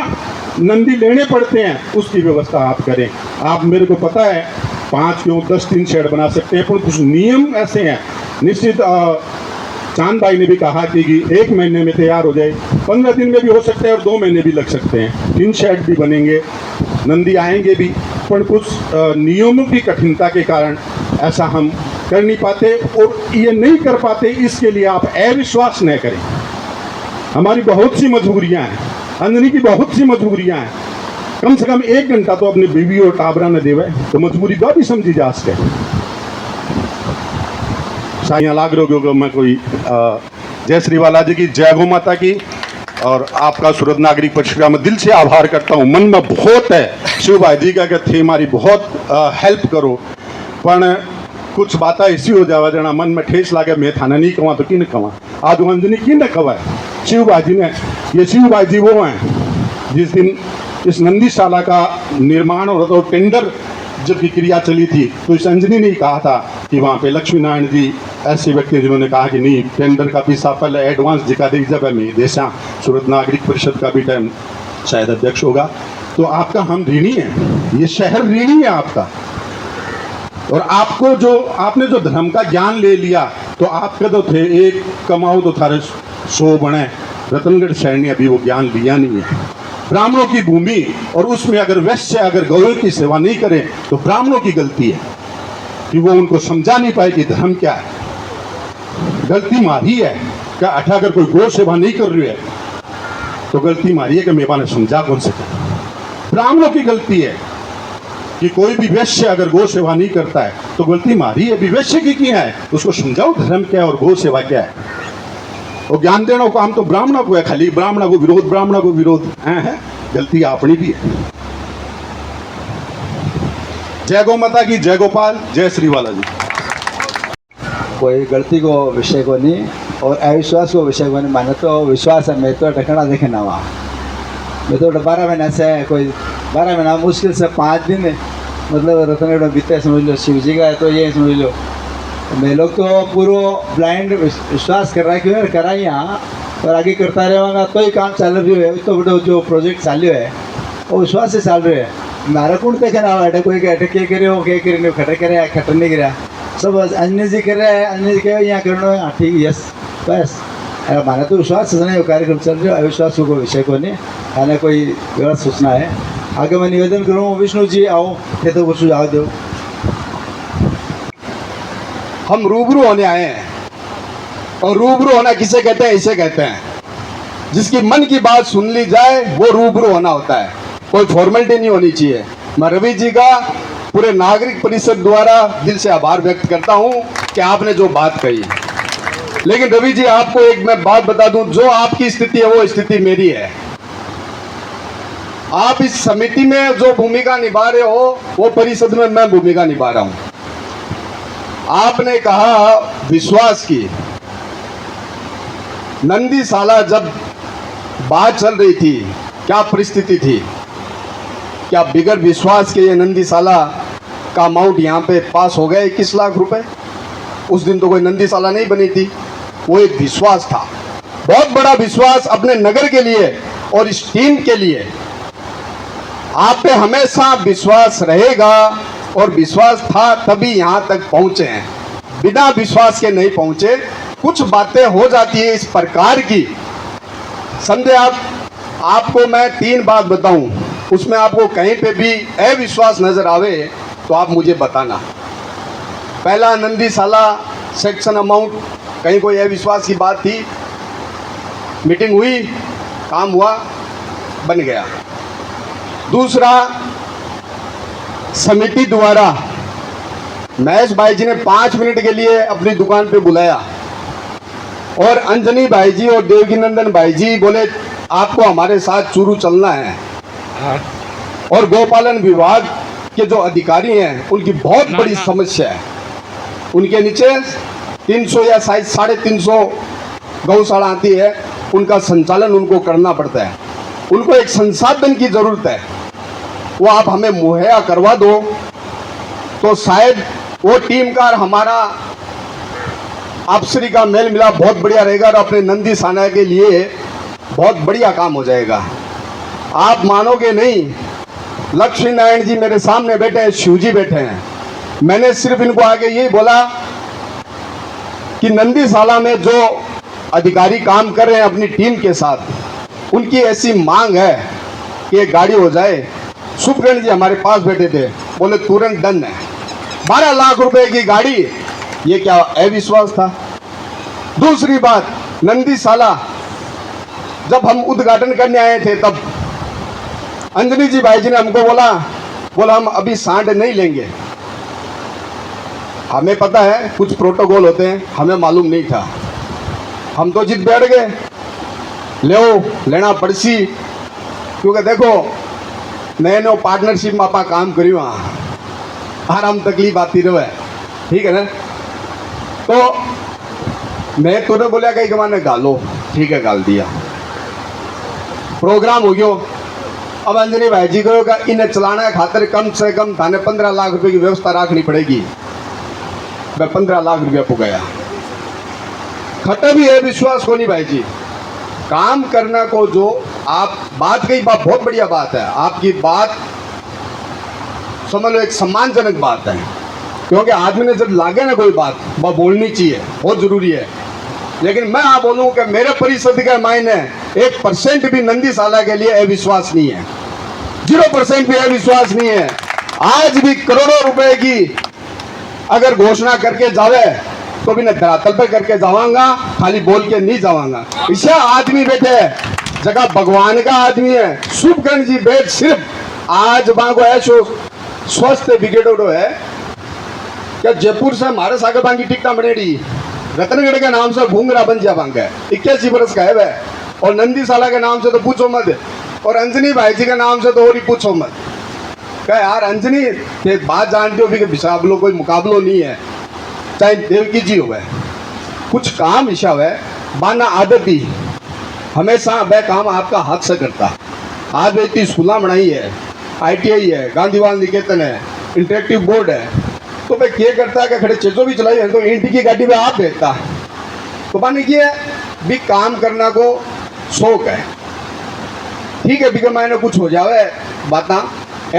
नंदी लेने पड़ते हैं उसकी व्यवस्था आप करें। आप, मेरे को पता है 5 क्यों 10 टीन शेड बना सकते हैं, पर कुछ नियम ऐसे हैं। निश्चित चांद भाई ने भी कहा कि 1 महीने में तैयार हो जाए, 15 दिन में भी हो सकता है और 2 महीने भी लग सकते हैं। टीन शेड भी बनेंगे, नंदी आएंगे भी, पर कुछ नियमों की कठिनता के कारण ऐसा हम कर नहीं पाते, और ये नहीं कर पाते इसके लिए आप अविश्वास न करें। हमारी बहुत सी मजबूरियां हैं, अंजनी की बहुत सी मजबूरियां हैं। कम से कम 1 घंटा तो अपने बीवी और टाबरा ने देवे तो मजबूरी का भी समझी जा सके। साइयां लाग रहे हो, मैं कोई जय श्री वाला जी की, जय गौ माता की, और आपका सूरत नागरिक परिषद का मैं दिल से आभार करता हूँ। मन में बहुत है शिव भाई जी का थे हमारी बहुत हेल्प करो, पर कुछ बातें ऐसी हो जावा जना मन में ठेस लागे, मैं थाना नहीं कवा तो किन कवा, आज अंजनी की न कवा है शिव भाई जी ने। ये शिव भाई जी वो हैं जिस दिन इस नंदीशाला का निर्माण हो रहा था, टेंडर जब की क्रिया चली थी, तो इस अंजनी ने कहा था कि वहाँ पे लक्ष्मी नारायण जी ऐसे व्यक्ति जिन्होंने कहा कि नहीं, टेंडर का पैसा पहले एडवांस दिखा दे, जब मैं देशा सूरत नागरिक परिषद का भी टाइम शायद अध्यक्ष होगा, तो आपका हम ऋणी हैं, ये शहर ऋणी है आपका। और आपको जो आपने जो धर्म का ज्ञान ले लिया, तो आपके तो थे एक कमाओ तो थारे 100 बने। रतनगढ़ शहर ने अभी वो ज्ञान लिया नहीं है। ब्राह्मणों की भूमि, और उसमें अगर वैश्य अगर गौ की सेवा नहीं करें तो ब्राह्मणों की गलती है कि वो उनको समझा नहीं पाए कि धर्म क्या है। गलती मारी है क्या? अगर कोई गौ सेवा नहीं कर रही है तो गलती मारी है कि मेरे ने समझा कौन से। ब्राह्मणों की गलती है कि कोई भी वैश्य अगर गौ सेवा नहीं करता है तो गलती मारी है। वैश्य की क्या है, उसको समझाओ धर्म क्या है और गौ सेवा क्या है। और ज्ञान देना काम तो ब्राह्मण को है, खाली ब्राह्मण को विरोध, ब्राह्मण को विरोध है, गलती अपनी भी है। जय गौ माता की, जय गोपाल, जय श्री वाला जी। कोई गलती को विषय को नहीं और अविश्वास को विषय को नहीं माने, तो विश्वास है मैं तो टकरा देखे ना वहाँ, मैं तो 12 महीने से कोई 12 महीना मुश्किल से 5 दिन मतलब रतनगढ़ में बीते समझ लो, शिव जी का है तो ये समझ लो। मैं लोग तो पूरा ब्लाइंड विश्वास कर रहा है कि करा ही यहाँ और आगे करता रहेगा तो ही काम चालू रही है। तो बड़े जो प्रोजेक्ट चालू है वो विश्वास से चाल रहे है। मारा कौन देखे ना अटक कोई अटक क्या करे हो क्या करे खटर करे खटर नहीं करा सब अंजनी जी कर रहे हैं। अंजनी जी कह यहाँ करना हाँ ठीक यस बस हमारा तो विश्वास नहीं वो कार्यक्रम चल रहे हो। अविश्वास को विषय को नहीं खाना कोई गलत सूचना है। आगे मैं निवेदन करूँ विष्णु जी आओ थे तो कुछ सुझाव दो। हम रूबरू होने आए हैं और रूबरू होना किसे कहते हैं? इसे कहते हैं जिसकी मन की बात सुन ली जाए वो रूबरू होना होता है। कोई फॉर्मेलिटी नहीं होनी चाहिए। मैं रवि जी का पूरे नागरिक परिषद द्वारा दिल से आभार व्यक्त करता हूं कि आपने जो बात कही। लेकिन रवि जी आपको एक मैं बात बता दूं, जो आपकी स्थिति है वो स्थिति मेरी है। आप इस समिति में जो भूमिका निभा रहे हो वो परिषद में मैं भूमिका निभा रहा हूं। आपने कहा विश्वास की, नंदीसाला जब बात चल रही थी क्या परिस्थिति थी? क्या बिगर विश्वास के ये नंदीसाला का अमाउंट यहाँ पे पास हो गया 21 लाख रुपए? उस दिन तो कोई नंदीसाला नहीं बनी थी, वो एक विश्वास था, बहुत बड़ा विश्वास अपने नगर के लिए और इस टीम के लिए। आप पे हमेशा विश्वास रहेगा और विश्वास था तभी यहाँ तक पहुँचे हैं। बिना विश्वास के नहीं पहुँचे। कुछ बातें हो जाती है इस प्रकार की, समझे आप। आपको मैं 3 बात बताऊं, उसमें आपको कहीं पे भी अविश्वास नजर आवे तो आप मुझे बताना। पहला, नंदीसाला सेक्शन अमाउंट, कहीं कोई अविश्वास की बात थी? मीटिंग हुई, काम हुआ, बन गया। दूसरा, समिति द्वारा महेश भाई जी ने 5 मिनट के लिए अपनी दुकान पे बुलाया और अंजनी भाई जी और देवकी नंदन भाई जी बोले आपको हमारे साथ चूरू चलना है। और गौपालन विभाग के जो अधिकारी हैं उनकी बहुत बड़ी समस्या है। उनके नीचे 300 या शायद 350 गौशाला आती है, उनका संचालन उनको करना पड़ता है। उनको एक संसाधन की ज़रूरत है, वो आप हमें मुहैया करवा दो तो शायद वो टीम का और हमारा आपसरी का मेल मिलाप बहुत बढ़िया रहेगा और अपने नंदीसाला के लिए बहुत बढ़िया काम हो जाएगा। आप मानोगे नहीं, लक्ष्मी नारायण जी मेरे सामने बैठे हैं, शिव जी बैठे हैं। मैंने सिर्फ इनको आगे यही बोला कि नंदीसाला में जो अधिकारी काम कर रहे हैं अपनी टीम के साथ, उनकी ऐसी मांग है कि एक गाड़ी हो जाए। सुखगण जी हमारे पास बैठे थे, बोले तुरंत डन है। 12 लाख रुपए की गाड़ी, ये क्या अविश्वास था? दूसरी बात, नंदीसाला जब हम उद्घाटन करने आए थे तब अंजनी जी भाई जी ने हमको बोला हम अभी सांड नहीं लेंगे। हमें पता है कुछ प्रोटोकॉल होते हैं, हमें मालूम नहीं था। हम तो जिद बैठ गए, लेना पड़सी, क्योंकि देखो नए नए पार्टनरशिप में आप काम करियो, आराम तकलीफ आती रहे, ठीक है ना। तो मैं तूने बोला कहीं कि मैंने गालो, ठीक है गाल दिया, प्रोग्राम हो गया। अब अंजनी भाई जी को इन्हें चलाना खातिर कम से कम थाने 15 लाख रुपए की व्यवस्था रखनी पड़ेगी। मैं 15 लाख रुपया को गया, खटे भी है विश्वास को नहीं भाई जी। काम करना को जो आप बात कही, बात बहुत बढ़िया बात है, आपकी बात समझ लो एक सम्मानजनक बात है, क्योंकि आदमी ने जब लागे ना कोई बात वह बोलनी चाहिए, बहुत जरूरी है। लेकिन मैं आप बोलूं कि मेरे परिषद के मायने 1% भी नंदीसाला के लिए अविश्वास नहीं है, 0% भी अविश्वास नहीं है। आज भी करोड़ों रुपए की अगर घोषणा करके जावे तो भी मैं धरातल पर करके जावांगा, खाली बोल के नहीं जावांगा। इसे आदमी बैठे जगह भगवान का आदमी है, शुभकर्ण जी बैठ सिर्फ आज बांगो ऐसो स्वस्थ बिगड़ो है क्या जयपुर से हमारे सागर बांग की टिकटा बनेड़ी, रतनगढ़ के नाम से भूंगरा बन जा बांग है, 81 बरस का है वह, और नंदीसाला के नाम से तो पूछो मत, और अंजनी भाई जी के नाम से तो और ही पूछो मत। क्या यार अंजनी ये बात जानते हो भी कि बिसाबलो कोई मुकाबलो नहीं है, चाहे देवकी जी हो, कुछ काम ईशा है बाना आदत ही हमेशा वह काम आपका हाथ से करता। आज वे इतनी स्कूल बनाई है, ITI है, गांधीवाल निकेतन है, इंटरेक्टिव बोर्ड है। तो भाई क्या करता है कि खड़े चीज़ों भी चलाई है तो इंटी की गाड़ी में आप भेजता। तो माने कि भी काम करना को शौक है, ठीक है, बिका मैंने कुछ हो जावे बातें,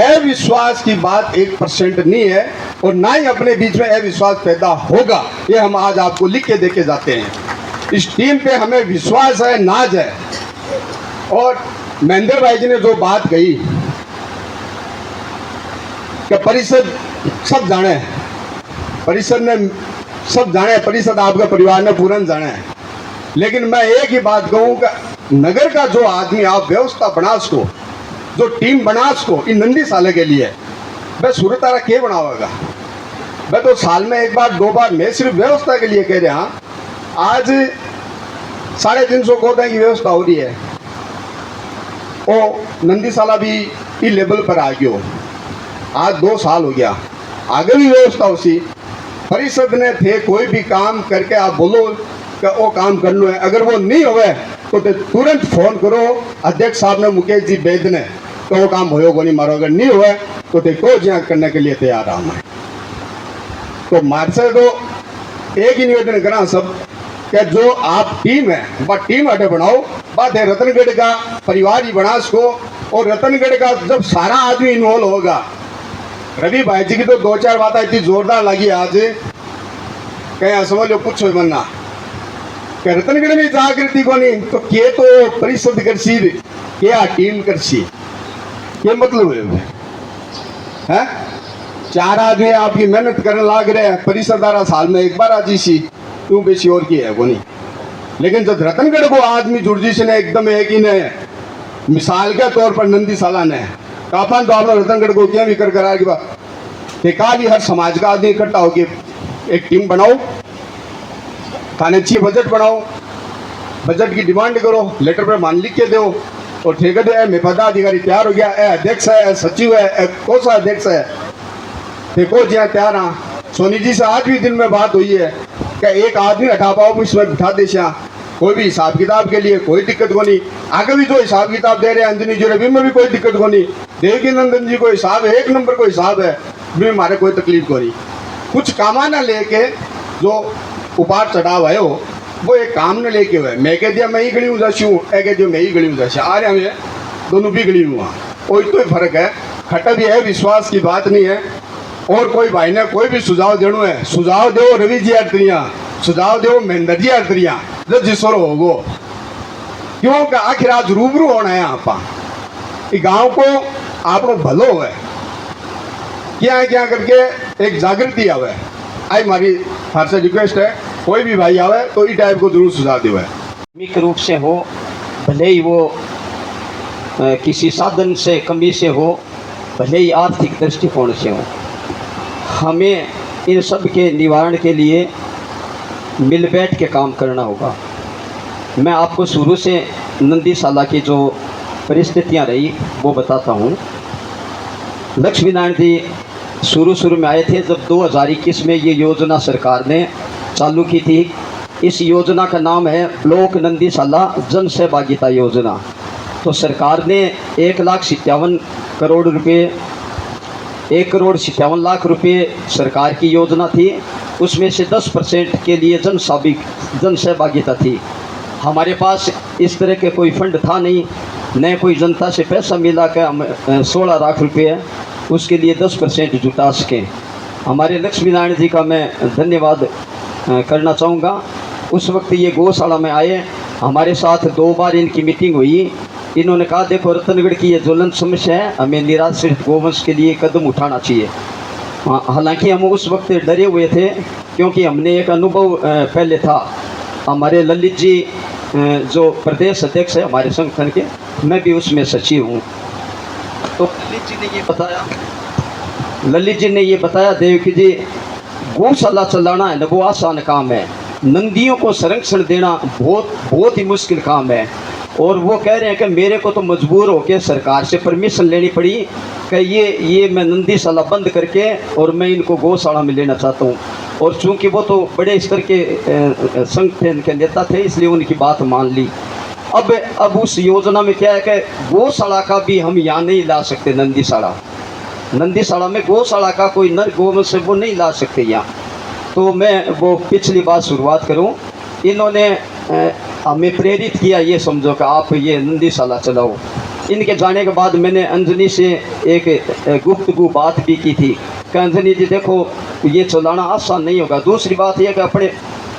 अविश्वास की बात 1% नहीं है और ना ही अपने बीच में अविश्वास पैदा होगा। ये हम आज आपको लिख के देके जाते हैं। इस टीम पे हमें विश्वास है, नाज है। और महेंद्र भाई जी ने जो बात कही कि परिषद सब जाने, परिषद ने सब जाने, परिषद आपका परिवार ने पूरा जाना है, लेकिन मैं एक ही बात कहूँ कि नगर का जो आदमी आप व्यवस्था बना सको, जो टीम बना सको इन नंदी साले के लिए, वह सूरत तारा क्या बनावेगा? मैं तो साल में 1 बार 2 बार मैं सिर्फ व्यवस्था के लिए कह रहा हूँ। आज 350 गोदां की व्यवस्था हो रही है, ओ नंदी साला भी इस लेवल पर आ गयो। आज 2 साल हो गया, आगे भी व्यवस्था उसी परिषद ने थे। कोई भी काम करके आप बोलो कि वो काम करना है, अगर वो नहीं होवे तो तुरंत फोन करो अध्यक्ष साहब ने, मुकेश जी बेद ने, तो वो काम होगा नहीं मारो। अगर नहीं हुआ तो देखो जहाँ करने के लिए तैयार हूँ मैं। तो मार से तो एक ही निवेदन करा सब कि जो आप टीम है वह टीम अड्डे बनाओ। बात है रतनगढ़ का परिवार ही बना सको, और रतनगढ़ का जब सारा आदमी इन्वॉल्व होगा। रवि भाई जी की तो 2-4 बातें इतनी जोरदार लगी आज, कहीं समझ लो कुछ बनना कि रतनगढ़ में जागृति को नहीं तो के तो परिषद करसी, क्या टीम करसी, ये मतलब है? 4 आदमी आपकी मेहनत करने लाग रहे हैं, परिषदारा साल में 1 बार आजी सी, क्यों बेची और की है वो नहीं। लेकिन जब रतनगढ़ को आदमी जुड़ जी से ने एकदम एक ही ने मिसाल के तौर पर नंदी साला ने काफान तो आप लोग रतनगढ़ को क्या भी कर करा कि बेकार ही हर समाज का आदमी इकट्ठा होकर एक टीम बनाओ, थाने अच्छी बजट बनाओ, बजट की डिमांड करो, लेटर पर मान लिख के दो, और ठेकेदार है, मैं पदाधिकारी तैयार हो गया, अध्यक्ष है, सचिव है, कोषा अध्यक्ष है, देखो जी तैयार हाँ। सोनी जी से आज भी दिन में बात हुई है कि एक आदमी हटा पाओ इसमें बिठा दे, कोई भी हिसाब किताब के लिए कोई दिक्कत को नहीं। आगे भी जो हिसाब किताब दे रहे हैं अंजनी जी रवि में भी कोई दिक्कत को नहीं। देवकी नंदन जी को हिसाब है, 1 नंबर को हिसाब है, भी हमारे कोई तकलीफ को नहीं। कुछ कामाना लेके जो उपार चढ़ाव है वो एक काम न लेके हुए। मैं कह दिया मैं ही गली हूँ जाशी हूँ, कह दिया मैं ही गली हूँ जाशी, आ रहे हमें दोनों भी गली हुआ, कोई तो फर्क है। खटा भी है, विश्वास की बात नहीं है। और कोई भाई ने कोई भी सुझाव देना है, सुझाव दो रवि जी अर्तरिया, सुझाव दो महेंद्र जी अर्तरिया, जो जिसरो होगो, क्योंकि आखिर आज रूबरू होना है आप गाँव को आप भलो है क्या करके एक जागृति आवे। आई हमारी हर से रिक्वेस्ट है, कोई भी भाई आवे तो इस टाइप को जरूर सुझाव दे। धार्मिक रूप से हो, भले ही वो किसी साधन से कमी से हो, भले ही आर्थिक दृष्टिकोण से हो, हमें इन सब के निवारण के लिए मिल बैठ के काम करना होगा। मैं आपको शुरू से नंदी साला की जो परिस्थितियां रही वो बताता हूँ। लक्ष्मी नारायण जी शुरू में आए थे जब 2021 में ये योजना सरकार ने चालू की थी। इस योजना का नाम है ब्लॉक नंदी साला जन सहभागिता योजना। तो सरकार ने 1,57 करोड़ रुपये, 1,57 लाख रुपये सरकार की योजना थी। उसमें से 10% के लिए जन सहभागिता थी। हमारे पास इस तरह के कोई फंड था नहीं, न कोई जनता से पैसा मिला कि हम 16 लाख रुपये उसके लिए 10% जुटा सकें। हमारे लक्ष्मी नारायण जी का मैं धन्यवाद करना चाहूँगा। उस वक्त ये गौशाला में आए, हमारे साथ 2 बार इनकी मीटिंग हुई। इन्होंने कहा देखो रतनगढ़ की ये ज्वलंत समस्या है, हमें निराश्रित गौवंश के लिए कदम उठाना चाहिए। हालांकि हम उस वक्त डरे हुए थे क्योंकि हमने एक अनुभव पहले था। हमारे ललित जी जो प्रदेश अध्यक्ष है हमारे संगठन के, मैं भी उसमें सचिव हूँ। तो ललित जी ने ये बताया देवकी जी गौशाला चलाना है ना वो आसान काम है, नंदियों को संरक्षण देना बहुत ही मुश्किल काम है। और वो कह रहे हैं कि मेरे को तो मजबूर होकर सरकार से परमिशन लेनी पड़ी कि ये मैं नंदी साला बंद करके और मैं इनको गौशाला में लेना चाहता हूँ। और चूँकि वो तो बड़े स्तर के संगठन के नेता थे इसलिए उनकी बात मान ली। अब उस योजना में क्या है कि गौशाला का भी हम यहाँ नहीं ला सकते। नंदीशाला में गौशाला का कोई नर गौ से वो नहीं ला सकते यहाँ। तो मैं वो पिछली बात शुरुआत करूँ, इन्होंने हमें प्रेरित किया, ये समझो कि आप ये नंदीशाला चलाओ। इनके जाने के बाद मैंने अंजनी से एक गुफ्तगू बात भी की थी कि अंजनी जी देखो ये चलाना आसान नहीं होगा। दूसरी बात यह कि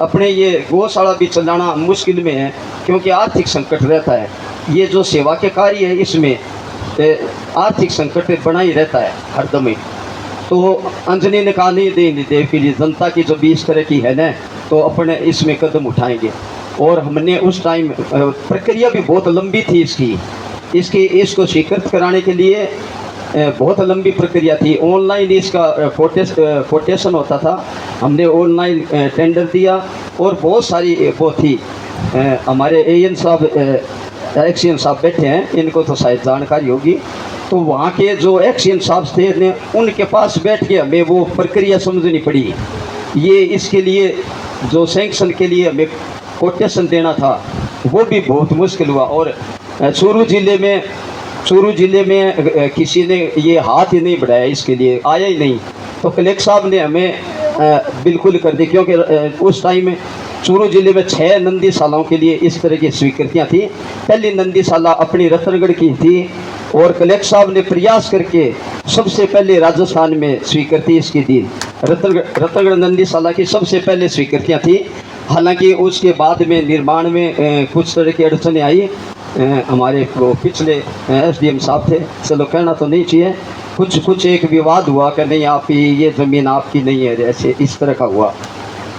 अपने ये गौशाला भी चलाना मुश्किल में है क्योंकि आर्थिक संकट रहता है। ये जो सेवा के कार्य है इसमें आर्थिक संकट बना ही रहता है हरदम ही। तो अंजनी ने कहा नहीं दे फिर जनता की जो भी इस तरह की है ना, तो अपने इसमें कदम उठाएंगे। और हमने उस टाइम प्रक्रिया भी बहुत लंबी थी इसको स्वीकृत कराने के लिए बहुत लंबी प्रक्रिया थी। ऑनलाइन इसका कोटेशन होता था, हमने ऑनलाइन टेंडर दिया और बहुत सारी वो थी। हमारे एएन साहब एक्सीएन साहब बैठे हैं, इनको तो शायद जानकारी होगी। तो वहाँ के जो एक्सीएन साहब थे ने उनके पास बैठ के हमें वो प्रक्रिया समझनी पड़ी। ये इसके लिए जो सैंक्शन के लिए हमें कोटेशन देना था वो भी बहुत मुश्किल हुआ। और चूरू ज़िले में किसी ने ये हाथ ही नहीं बढ़ाया, इसके लिए आया ही नहीं। तो कलेक्टर साहब ने हमें बिल्कुल कर दी क्योंकि उस टाइम में चूरू ज़िले में 6 नंदीशालाओं के लिए इस तरह की स्वीकृतियाँ थी। पहली नंदीशाला अपनी रतनगढ़ की थी और कलेक्टर साहब ने प्रयास करके सबसे पहले राजस्थान में स्वीकृति इसकी दी। रतनगढ़ नंदीशाला की सबसे पहले स्वीकृतियाँ थी। हालांकि उसके बाद में निर्माण में कुछ तरह की अड़चनें आई। हमारे पिछले एसडीएम साहब थे, चलो कहना तो नहीं चाहिए, कुछ एक विवाद हुआ कि नहीं आप ये ज़मीन आपकी नहीं है, ऐसे इस तरह का हुआ।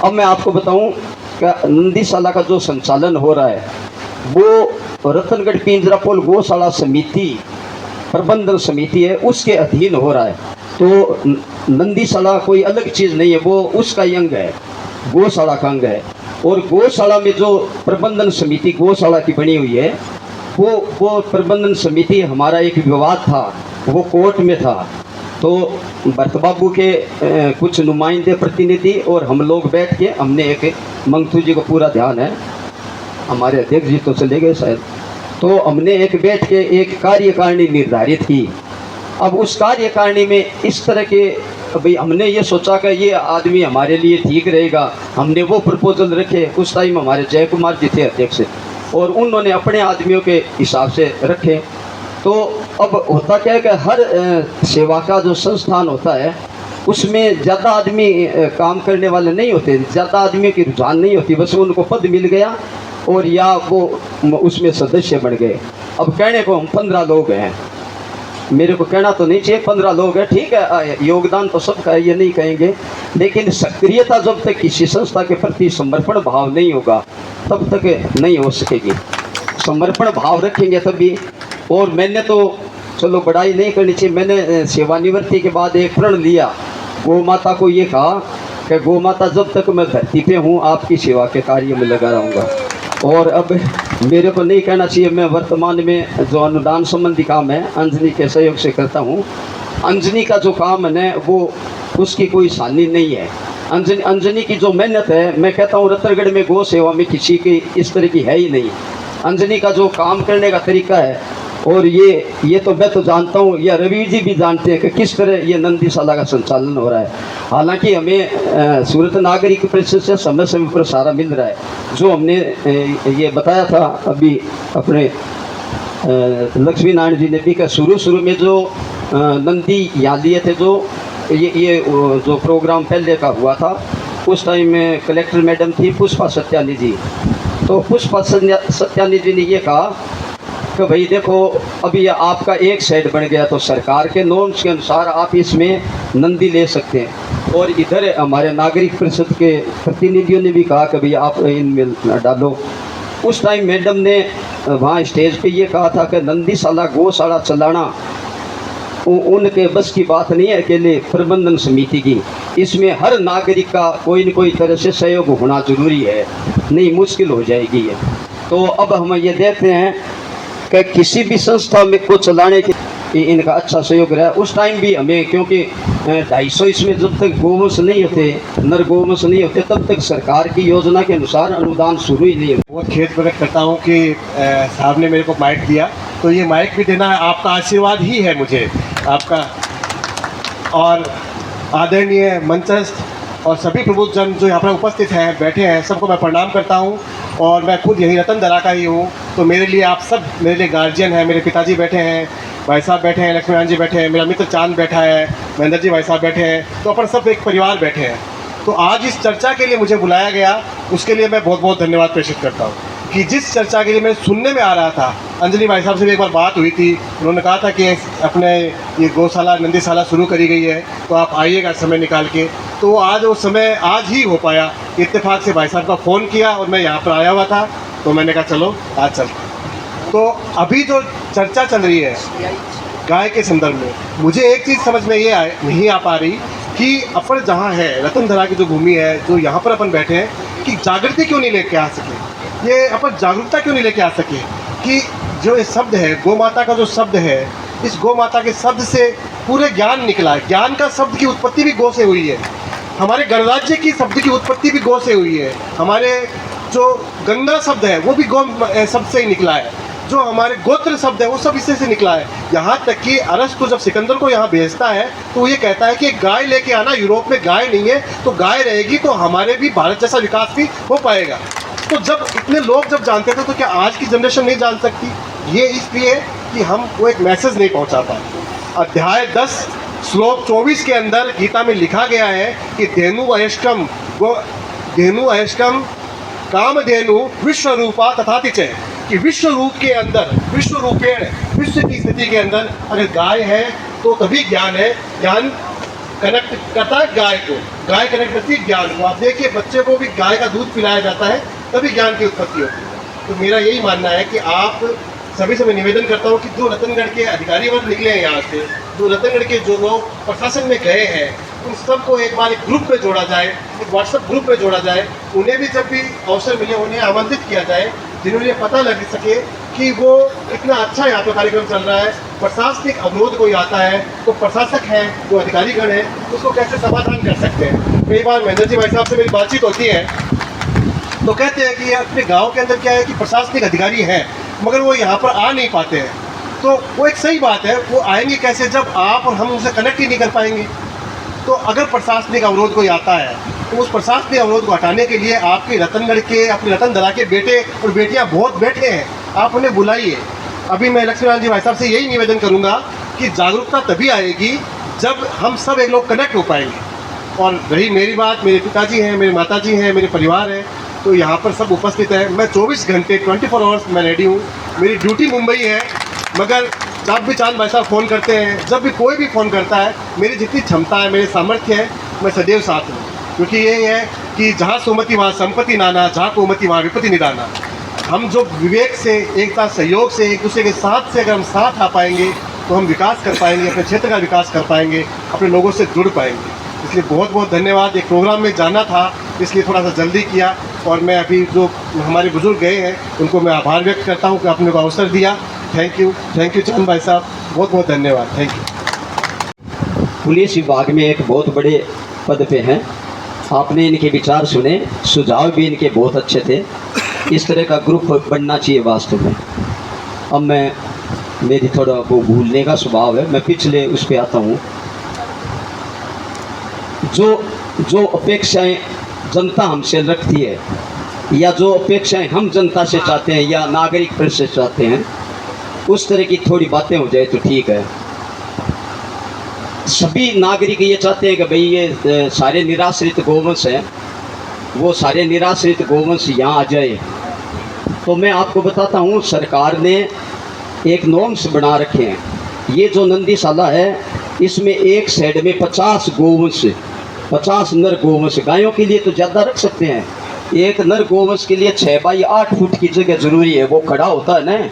अब मैं आपको बताऊं कि नंदीशाला का जो संचालन हो रहा है वो रतनगढ़ पिंजरापोल गौशाला समिति प्रबंधन समिति है, उसके अधीन हो रहा है। तो नंदीशाला कोई अलग चीज़ नहीं है, वो उसका ही अंग है, गौशाला का अंग है। और गौशाला में जो प्रबंधन समिति गौशाला की बनी हुई है वो प्रबंधन समिति, हमारा एक विवाद था वो कोर्ट में था। तो भरत बाबू के कुछ नुमाइंदे प्रतिनिधि और हम लोग बैठ के हमने एक मंगथू जी को पूरा ध्यान है, हमारे अध्यक्ष जी तो चले गए शायद, तो हमने एक बैठ के एक कार्यकारिणी निर्धारित की। अब उस कार्यकारिणी में इस तरह के भाई हमने ये सोचा कि ये आदमी हमारे लिए ठीक रहेगा, हमने वो प्रपोजल रखे। उस टाइम हमारे जय कुमार जी थे अध्यक्ष और उन्होंने अपने आदमियों के हिसाब से रखे। तो अब होता क्या है कि हर सेवा का जो संस्थान होता है उसमें ज़्यादा आदमी काम करने वाले नहीं होते, ज़्यादा आदमियों की रुझान नहीं होती, बस उनको पद मिल गया और या वो उसमें सदस्य बन गए। अब कहने को हम 15 लोग हैं, मेरे को कहना तो नहीं चाहिए 15 लोग हैं, ठीक है योगदान तो सबका है, ये नहीं कहेंगे, लेकिन सक्रियता जब तक किसी संस्था के प्रति समर्पण भाव नहीं होगा तब तक नहीं हो सकेगी। समर्पण भाव रखेंगे तभी। और मैंने तो चलो बड़ाई नहीं करनी चाहिए, मैंने सेवानिवृत्ति के बाद एक प्रण लिया, गौ माता को ये कहा कि गौ माता जब तक मैं धरती पे हूँ आपकी सेवा के कार्य में लगा रहूँगा। और अब मेरे को नहीं कहना चाहिए, मैं वर्तमान में जो अनुदान संबंधी काम है अंजनी के सहयोग से करता हूँ। अंजनी का जो काम है वो उसकी कोई सानी नहीं है। अंजनी की जो मेहनत है, मैं कहता हूँ रतनगढ़ में गौ सेवा में किसी की इस तरह की है ही नहीं। अंजनी का जो काम करने का तरीका है, और ये तो मैं तो जानता हूँ, या रवि जी भी जानते हैं कि किस तरह ये नंदीशाला का संचालन हो रहा है। हालांकि हमें सूरत नागरिक परिषद से समय समय पर सारा मिल रहा है, जो हमने ये बताया था अभी अपने लक्ष्मी नारायण जी ने भी कहा। शुरू में जो नंदी यहाँ लिए थे, जो ये जो प्रोग्राम पहले का हुआ था, उस टाइम में कलेक्टर मैडम थी पुष्पा सत्यानी जी। तो पुष्पा सत्यानी जी ने ये कहा कि भाई देखो अभी ये आपका एक सेट बन गया, तो सरकार के नॉर्म्स के अनुसार आप इसमें नंदी ले सकते हैं। और इधर हमारे नागरिक परिषद के प्रतिनिधियों ने भी कहा कि भाई आप इनमें डालो। उस टाइम मैडम ने वहाँ स्टेज पे ये कहा था कि नंदीशाला गौशाला चलाना उनके बस की बात नहीं है, अकेले प्रबंधन समिति की। इसमें हर नागरिक का कोई न कोई तरह से सहयोग होना जरूरी है, नहीं मुश्किल हो जाएगी ये। तो अब हम ये देखते हैं कि किसी भी संस्था में को चलाने के इनका अच्छा सहयोग रहा। उस टाइम भी हमें, क्योंकि 250 इसमें जब तक गोवंश नहीं होते, नर गोवंश नहीं होते, तब तक सरकार की योजना के अनुसार अनुदान शुरू ही नहीं होता। बहुत खेत व्यक्त करता हूँ कि साहब ने मेरे को माइक दिया, तो ये माइक भी देना आपका आशीर्वाद ही है मुझे, आपका। और आदरणीय मंचस्थ और सभी प्रबुद्धजन जो यहाँ पर उपस्थित हैं, बैठे हैं, सबको मैं प्रणाम करता हूँ। और मैं खुद यही रतन दरा का ही हूँ, तो मेरे लिए आप सब मेरे लिए गार्जियन हैं। मेरे पिताजी बैठे हैं, भाई साहब बैठे हैं, लक्ष्मीनारायण जी बैठे हैं, मेरा मित्र चांद बैठा है, महेंद्र जी भाई साहब बैठे हैं, तो अपन सब एक परिवार बैठे हैं। तो आज इस चर्चा के लिए मुझे बुलाया गया, उसके लिए मैं बहुत बहुत धन्यवाद प्रेषित करता हूँ। कि जिस चर्चा के लिए मैं सुनने में आ रहा था, अंजलि भाई साहब से भी एक बार बात हुई थी, उन्होंने कहा था कि अपने ये गौशाला नंदीशाला शुरू करी गई है, तो आप आइएगा समय निकाल के। तो आज वो समय आज ही हो पाया, इत्तेफाक से भाई साहब का फ़ोन किया और मैं यहाँ पर आया हुआ था, तो मैंने कहा चलो आज चल। तो अभी जो चर्चा चल रही है गाय के संदर्भ में, मुझे एक चीज़ समझ में ये नहीं आ पा रही कि अपन जहाँ है, रतनधरा की जो भूमि है, जो यहाँ पर अपन बैठे हैं, कि जागृति क्यों नहीं लेके आ सके, ये अपन जागरूकता क्यों नहीं लेके आ सके कि जो ये शब्द है, गौ माता का जो शब्द है, इस गौ माता के शब्द से पूरे ज्ञान निकला है। ज्ञान का शब्द की उत्पत्ति भी गौ से हुई है, हमारे गणराज्य की शब्द की उत्पत्ति भी गौ से हुई है, हमारे जो गंगा शब्द है वो भी गौ शब्द से ही निकला है, जो हमारे गोत्र शब्द है वो सब इससे से निकला है। यहाँ तक कि अरस्तु जब सिकंदर को यहाँ भेजता है तो वो ये कहता है कि गाय लेके आना, यूरोप में गाय नहीं है, तो गाय रहेगी तो हमारे भी भारत जैसा विकास भी हो पाएगा। तो जब इतने लोग जब जानते थे, तो क्या आज की जनरेशन नहीं जान सकती? ये इसलिए कि हम वो एक मैसेज नहीं पहुँचा पाए। अध्याय 10 श्लोक 24 के अंदर गीता में लिखा गया है कि धेनु अयस्कम कामधेनु विश्व रूपा तथाति च, कि विश्व रूप के अंदर, विश्व रूपेण, विश्व की स्थिति के अंदर अगर गाय है तो तभी ज्ञान है। ज्ञान कनेक्ट करता है गाय को, गाय कनेक्ट करती है ज्ञान को। आप देखिए बच्चे को भी गाय का दूध पिलाया जाता है, तभी ज्ञान की उत्पत्ति होती है। तो मेरा यही मानना है कि आप सभी से मैं निवेदन करता हूँ कि जो रतनगढ़ के अधिकारी वर्ग निकले हैं यहाँ से, जो रतनगढ़ के जो लोग प्रशासन में गए हैं, उन सबको एक बार एक ग्रुप में जोड़ा जाए, एक व्हाट्सएप ग्रुप में जोड़ा जाए। उन्हें भी जब भी अवसर मिले उन्हें आमंत्रित किया जाए, जिन्होंने पता लग सके कि वो इतना अच्छा यहाँ पे कार्यक्रम चल रहा है। प्रशासनिक अवरोध कोई आता है तो प्रशासक हैं, जो अधिकारीगण हैं, उसको कैसे समाधान कर सकते हैं। कई बार महेंद्र जी भाई साहब से मेरी बातचीत होती है तो कहते हैं कि अपने गांव के अंदर क्या है कि प्रशासनिक अधिकारी हैं मगर वो यहाँ पर आ नहीं पाते हैं। तो वो एक सही बात है, वो आएंगे कैसे जब आप और हम उनसे कनेक्ट ही नहीं कर पाएंगे। तो अगर प्रशासनिक अवरोध कोई आता है तो उस प्रशासनिक अवरोध को हटाने के लिए आपके रतनगढ़ के, अपने रतनधरा के बेटे और बेटियां बहुत बैठे हैं, आप उन्हें बुलाइए। अभी मैं लक्ष्मीनारायण जी भाई साहब से यही निवेदन करूंगा कि जागरूकता तभी आएगी जब हम सब एक लोग कनेक्ट हो पाएंगे। और रही मेरी बात, मेरे पिताजी हैं, मेरे माताजी हैं, मेरे परिवार है, तो यहाँ पर सब उपस्थित है। मैं 24 घंटे 24 आवर्स मैं रेडी हूँ। मेरी ड्यूटी मुंबई है, मगर जब भी चांद भाई साहब फ़ोन करते हैं, जब भी कोई भी फ़ोन करता है, मेरी जितनी क्षमता है, मेरे सामर्थ्य है, मैं सदैव साथ हूँ। क्योंकि यही है कि जहाँ सुमति वहाँ संपत्ति नाना, जहाँ कोमति वहाँ विपत्ति निदाना। हम जो विवेक से, एकता, सहयोग से, एक दूसरे के साथ से अगर हम साथ आ पाएंगे तो हम विकास कर पाएंगे, अपने क्षेत्र का विकास कर पाएंगे, अपने लोगों से जुड़ पाएंगे। इसलिए बहुत बहुत धन्यवाद। एक प्रोग्राम में जाना था इसलिए थोड़ा सा जल्दी किया, और मैं अभी जो हमारे बुजुर्ग गए हैं उनको मैं आभार व्यक्त करता हूँ कि आपने को अवसर दिया। थैंक यू चंद भाई साहब, बहुत बहुत धन्यवाद। Thank you. पुलिस विभाग में एक बहुत बड़े पद पे हैं, आपने इनके विचार सुने, सुझाव भी इनके बहुत अच्छे थे। इस तरह का ग्रुप बनना चाहिए वास्तव में। अब मेरी थोड़ा वो भूलने का स्वभाव है, मैं पिछले उस पर आता हूँ। जो अपेक्षाएं जनता हमसे रखती है, या जो अपेक्षाएं हम जनता से चाहते हैं या नागरिक प्रेस से चाहते हैं, उस तरह की थोड़ी बातें हो जाए तो ठीक है। सभी नागरिक ये चाहते हैं कि भाई ये सारे निराश्रित गोवंश हैं, वो सारे निराश्रित गोवंश यहाँ आ जाए। तो मैं आपको बताता हूँ, सरकार ने एक नॉर्म्स बना रखे हैं। ये जो नंदीशाला है, इसमें एक साइड में 50 गोवंश, 50 नर गोवंश, गायों के लिए तो ज़्यादा रख सकते हैं। एक नर गोवंश के लिए 6 बाई 8 फुट की जगह ज़रूरी है। वो खड़ा होता है ना,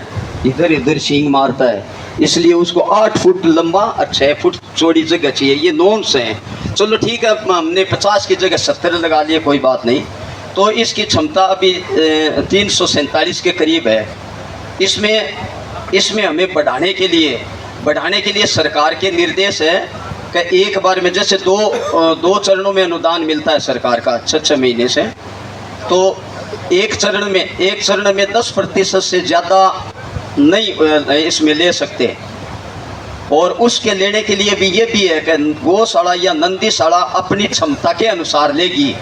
इधर इधर सींग मारता है, इसलिए उसको 8 फुट लंबा और 6 फुट चौड़ी जगह चाहिए। ये नॉर्म्स हैं। चलो ठीक है, हमने 50 की जगह 70 लगा लिए, कोई बात नहीं। तो इसकी क्षमता अभी 347 के करीब है। इसमें हमें बढ़ाने के लिए सरकार के निर्देश है कि एक बार में जैसे दो चरणों में अनुदान मिलता है सरकार का 6 महीने से, तो एक चरण में 10% से ज़्यादा नहीं इसमें ले सकते। और उसके लेने के लिए भी ये भी है कि गौशाला या नंदीशाला अपनी क्षमता के अनुसार लेगी।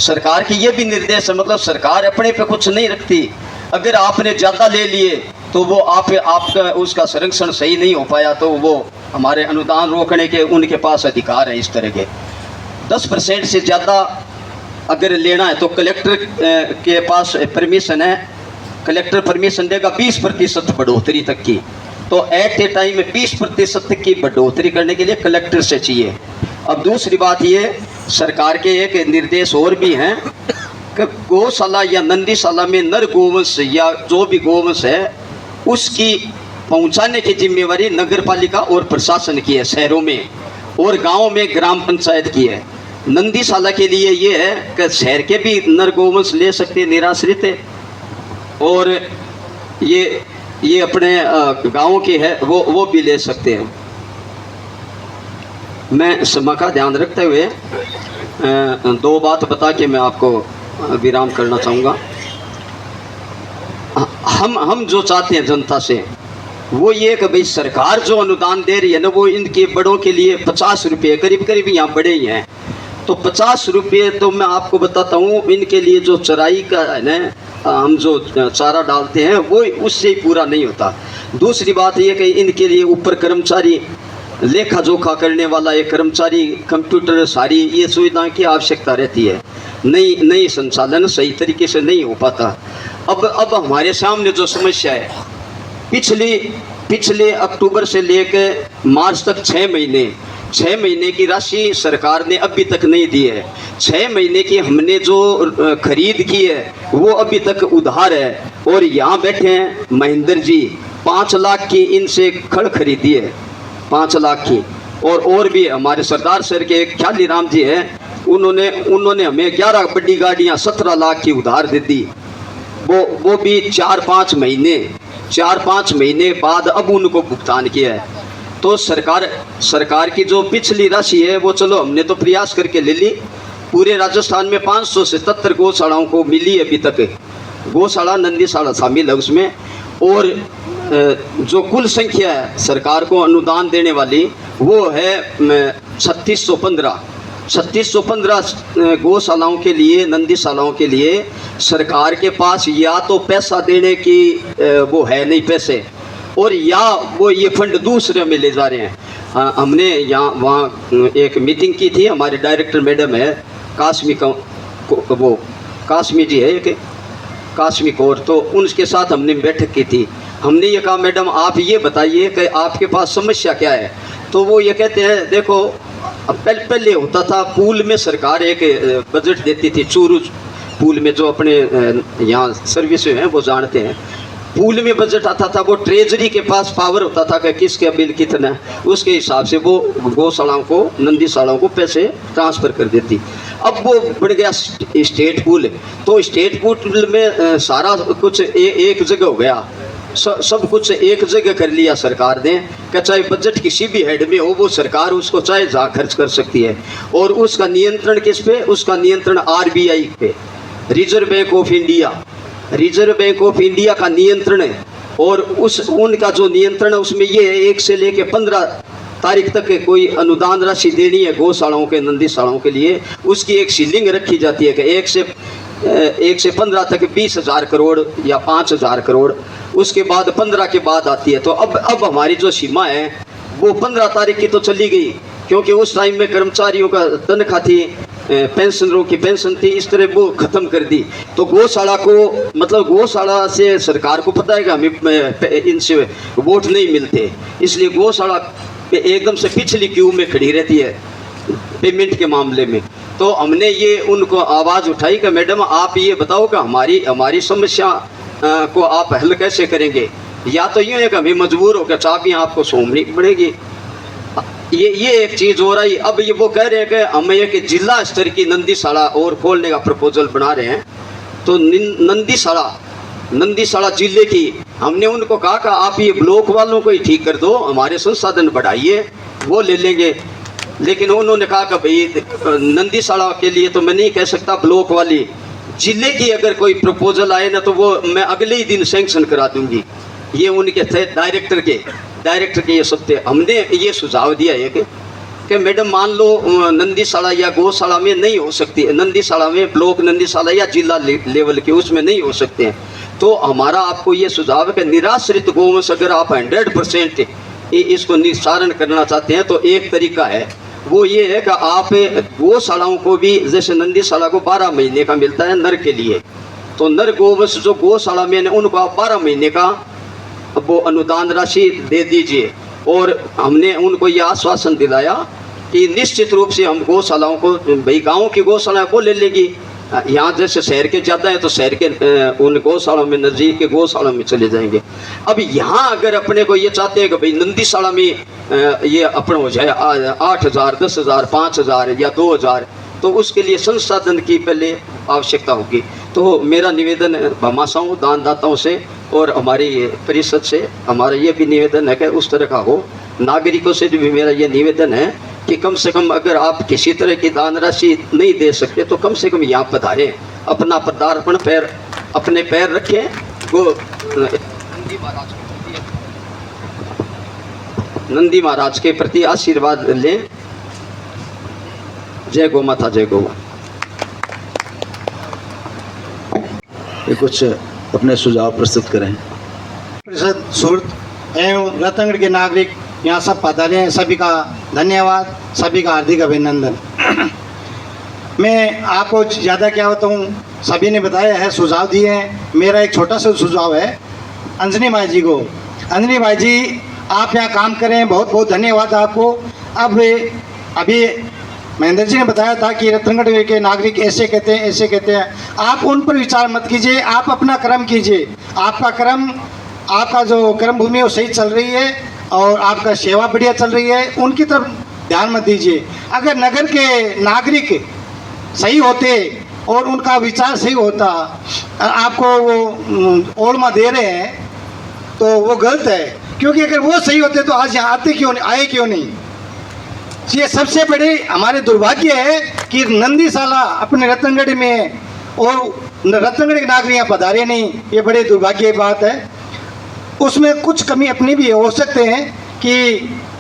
सरकार की ये भी निर्देश है, मतलब सरकार अपने पे कुछ नहीं रखती। अगर आपने ज़्यादा ले लिए तो वो आपका उसका संरक्षण सही नहीं हो पाया तो वो हमारे अनुदान रोकने के उनके पास अधिकार है। इस तरह के 10% से ज़्यादा अगर लेना है तो कलेक्टर के पास परमिशन है, कलेक्टर परमिशन देगा 20% बढ़ोतरी तक की। तो एट ए टाइम में 20% तक की बढ़ोतरी करने के लिए कलेक्टर से चाहिए। अब दूसरी बात ये, सरकार के एक निर्देश और भी हैं कि गौशाला या नंदीशाला में नर गोवंश या जो भी गोवंश है उसकी पहुंचाने की जिम्मेवारी नगर पालिका और प्रशासन की है, शहरों में और गाँव में ग्राम पंचायत की है। नंदीशाला के लिए ये है कि शहर के भी नर गोवंश ले सकते हैं निराश्रित है, और ये अपने गाँव के है वो भी ले सकते हैं। मैं समय का ध्यान रखते हुए 2 बात बता के मैं आपको विराम करना चाहूँगा। हम जो चाहते हैं जनता से वो ये कि भाई सरकार जो अनुदान दे रही है ना, वो इनके बड़ों के लिए 50 रुपये करीब यहाँ बड़े ही हैं, तो 50 रुपये तो मैं आपको बताता हूँ इनके लिए जो चराई का है ना, हम जो चारा डालते हैं वो उससे ही पूरा नहीं होता। दूसरी बात ये कि इनके लिए ऊपर कर्मचारी, लेखा जोखा करने वाला एक कर्मचारी, कंप्यूटर, सारी ये सुविधाओं की आवश्यकता रहती है। नई संचालन सही तरीके से नहीं हो पाता। अब हमारे सामने जो समस्या है, पिछले अक्टूबर से लेकर मार्च तक 6 महीने की राशि सरकार ने अभी तक नहीं दी है। 6 महीने की हमने जो खरीद की है वो अभी तक उधार है। और यहाँ बैठे हैं महेंद्र जी, 5 लाख की इनसे खड़ खरीदी है, 5 लाख की। और भी हमारे सरदार सर के एक ख्याली राम जी हैं, उन्होंने हमें 11 बड़ी गाड़ियाँ 17 लाख की उधार दे दी। वो भी 4-5 महीने बाद अब उनको भुगतान किया है। तो सरकार की जो पिछली राशि है वो चलो हमने तो प्रयास करके ले ली। पूरे राजस्थान में 577 गौशालाओं को मिली अभी तक, गौशाला नंदीशाला शामिल है उसमें। और जो कुल संख्या है सरकार को अनुदान देने वाली वो है 3615 गौशालाओं के लिए, नंदीशालाओं के लिए सरकार के पास या तो पैसा देने की वो है नहीं पैसे, और या वो ये फंड दूसरे में ले जा रहे हैं। हमने यहाँ वहाँ एक मीटिंग की थी, हमारे डायरेक्टर मैडम है कासमी जी है एक कासमी कौर, तो उनके साथ हमने बैठक की थी। हमने ये कहा मैडम आप ये बताइए कि आपके पास समस्या क्या है। तो वो ये कहते हैं देखो पहले होता था पूल में सरकार एक बजट देती थी, चूरू पूल में जो अपने यहाँ सर्विस हैं वो जानते हैं, पूल में बजट आता था, वो ट्रेजरी के पास पावर होता था कि किसका बिल कितना है, उसके हिसाब से वो गौशालाओं को, नंदीशालाओं को पैसे ट्रांसफ़र कर देती। अब वो बढ़ गया स्टेट पूल, तो स्टेट पूल में सारा कुछ एक जगह हो गया, सब कुछ एक जगह कर लिया सरकार ने कि चाहे बजट किसी भी हेड में हो वो सरकार उसको चाहे जहाँ खर्च कर सकती है। और उसका नियंत्रण किस पे? उसका नियंत्रण RBI पे, रिजर्व बैंक ऑफ इंडिया का नियंत्रण है। और उनका जो नियंत्रण है उसमें ये है 1 से लेके 15 तारीख तक कोई अनुदान राशि देनी है गौशालाओं के, नंदीशालाओं के लिए, उसकी एक सीलिंग रखी जाती है कि 1 से 15 तक 20,000 करोड़ या 5,000 करोड़, उसके बाद 15 के बाद आती है। तो अब हमारी जो सीमा है वो 15 तारीख की तो चली गई, क्योंकि उस टाइम में कर्मचारियों का तनख्वाह थी, पेंशनरों की पेंशन थी, इस तरह वो ख़त्म कर दी। तो गौशाला को, मतलब गौशाला से सरकार को पता है कि हमें इनसे वोट नहीं मिलते, इसलिए गौशाला एकदम से पिछली क्यू में खड़ी रहती है पेमेंट के मामले में। तो हमने ये उनको आवाज़ उठाई कि मैडम आप ये बताओ कि हमारी समस्या को आप हल कैसे करेंगे, या तो यूँ है कि हमें मजबूर होकर चाबियाँ आपको सौंपनी पड़ेगी। ये एक चीज़ हो रही। अब ये वो कह रहे हैं कि हम एक जिला स्तर की नंदीशाला और खोलने का प्रपोजल बना रहे हैं। तो नंदीशाला जिले की हमने उनको कहा कि आप ये ब्लॉक वालों को ही ठीक कर दो, हमारे संसाधन बढ़ाइए, वो ले लेंगे। लेकिन उन्होंने कहा कि भाई नंदीसाड़ा के लिए तो मैं नहीं कह सकता, ब्लॉक वाली जिले की अगर कोई प्रपोजल आए ना तो वो मैं अगले ही दिन सैंक्शन करा दूंगी। ये उनके थे डायरेक्टर के ये सब थे। हमने ये सुझाव दिया है कि मैडम मान लो नंदीसाड़ा या गौशाला में नहीं हो सकती, नंदीसाड़ा में ब्लॉक नंदीसाड़ा या जिला लेवल के उसमें नहीं हो सकते हैं, तो हमारा आपको ये सुझाव है कि निराश्रित गौवंश अगर आप 100% इसको निस्तारण करना चाहते हैं तो एक तरीका है, वो ये है कि आप गौशालाओं को भी, जैसे नंदीसाड़ा को 12 महीने का मिलता है नर के लिए, तो नर गौवंश जो गौशाला में उनको आप 12 महीने का वो अनुदान राशि दे दीजिए। और हमने उनको ये आश्वासन दिलाया कि निश्चित रूप से हम गौशालाओं को, भाई गाँव की गौशाला वो ले लेगी, यहाँ जैसे शहर के ज़्यादा है तो शहर के उन गौशालों में, नज़दीक के गौशालों में चले जाएंगे। अब यहाँ अगर अपने को ये चाहते हैं कि भाई नंदीसाड़ा में ये अपना हो जाए 8,000, 10,000, 5,000 या 2,000, तो उसके लिए संसाधन की पहले आवश्यकता होगी। तो मेरा निवेदन है भामाशाहों, दानदाताओं से और हमारी परिषद से हमारा ये भी निवेदन है कि उस तरह का हो। नागरिकों से भी मेरा ये निवेदन है कि कम से कम अगर आप किसी तरह की दान राशि नहीं दे सकते तो कम से कम यहाँ पधारें, अपना पदार्पण अपने पैर रखें, वो नंदी महाराज के प्रति आशीर्वाद लें। जय गौ माता, जय गौ। ये कुछ अपने सुझाव प्रस्तुत करें। परिषद सूरत एवं रतनगढ़ के नागरिक यहाँ सब पधारे हैं, सभी का धन्यवाद, सभी का हार्दिक अभिनंदन। मैं आपको ज़्यादा क्या बताऊँ, सभी ने बताया है, सुझाव दिए हैं। मेरा एक छोटा सा सुझाव है अंजनी माई जी को। अंजनी माई जी, आप यहाँ काम करें, बहुत बहुत धन्यवाद आपको। अब अभी महेंद्र जी ने बताया था कि रतनगढ़ के नागरिक ऐसे कहते हैं, ऐसे कहते हैं, आप उन पर विचार मत कीजिए, आप अपना कर्म कीजिए। आपका कर्म, आपका जो कर्म भूमि है वो सही चल रही है और आपका सेवा बढ़िया चल रही है, उनकी तरफ ध्यान मत दीजिए। अगर नगर के नागरिक सही होते और उनका विचार सही होता, आपको वो ओरमा दे रहे हैं तो वो गलत है, क्योंकि अगर वो सही होते तो आज यहाँ आते क्यों नहीं, आए क्यों नहीं। ये सबसे बड़े हमारे दुर्भाग्य है कि नंदीसाड़ा अपने रतनगढ़ में और रतनगढ़ के नागरिक यहाँ पधारे नहीं, ये बड़े दुर्भाग्य की बात है। उसमें कुछ कमी अपनी भी हो सकते हैं कि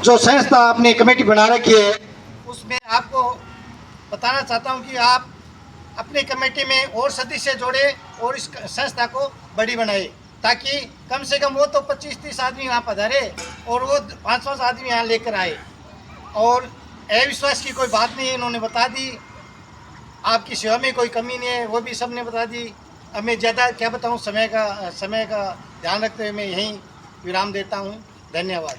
जो संस्था अपनी कमेटी बना रखी है उसमें आपको बताना चाहता हूं कि आप अपनी कमेटी में और सदस्य जोड़े और इस संस्था को बड़ी बनाए, ताकि कम से कम वो तो 25-30 आदमी यहाँ पधारे और वो 500 आदमी यहाँ लेकर आए। और अविश्वास की कोई बात नहीं है, इन्होंने बता दी। आपकी सेवा में कोई कमी नहीं है, वो भी सब ने बता दी। अब मैं ज़्यादा क्या बताऊँ, समय का ध्यान रखते हुए मैं यहीं विराम देता हूँ। धन्यवाद।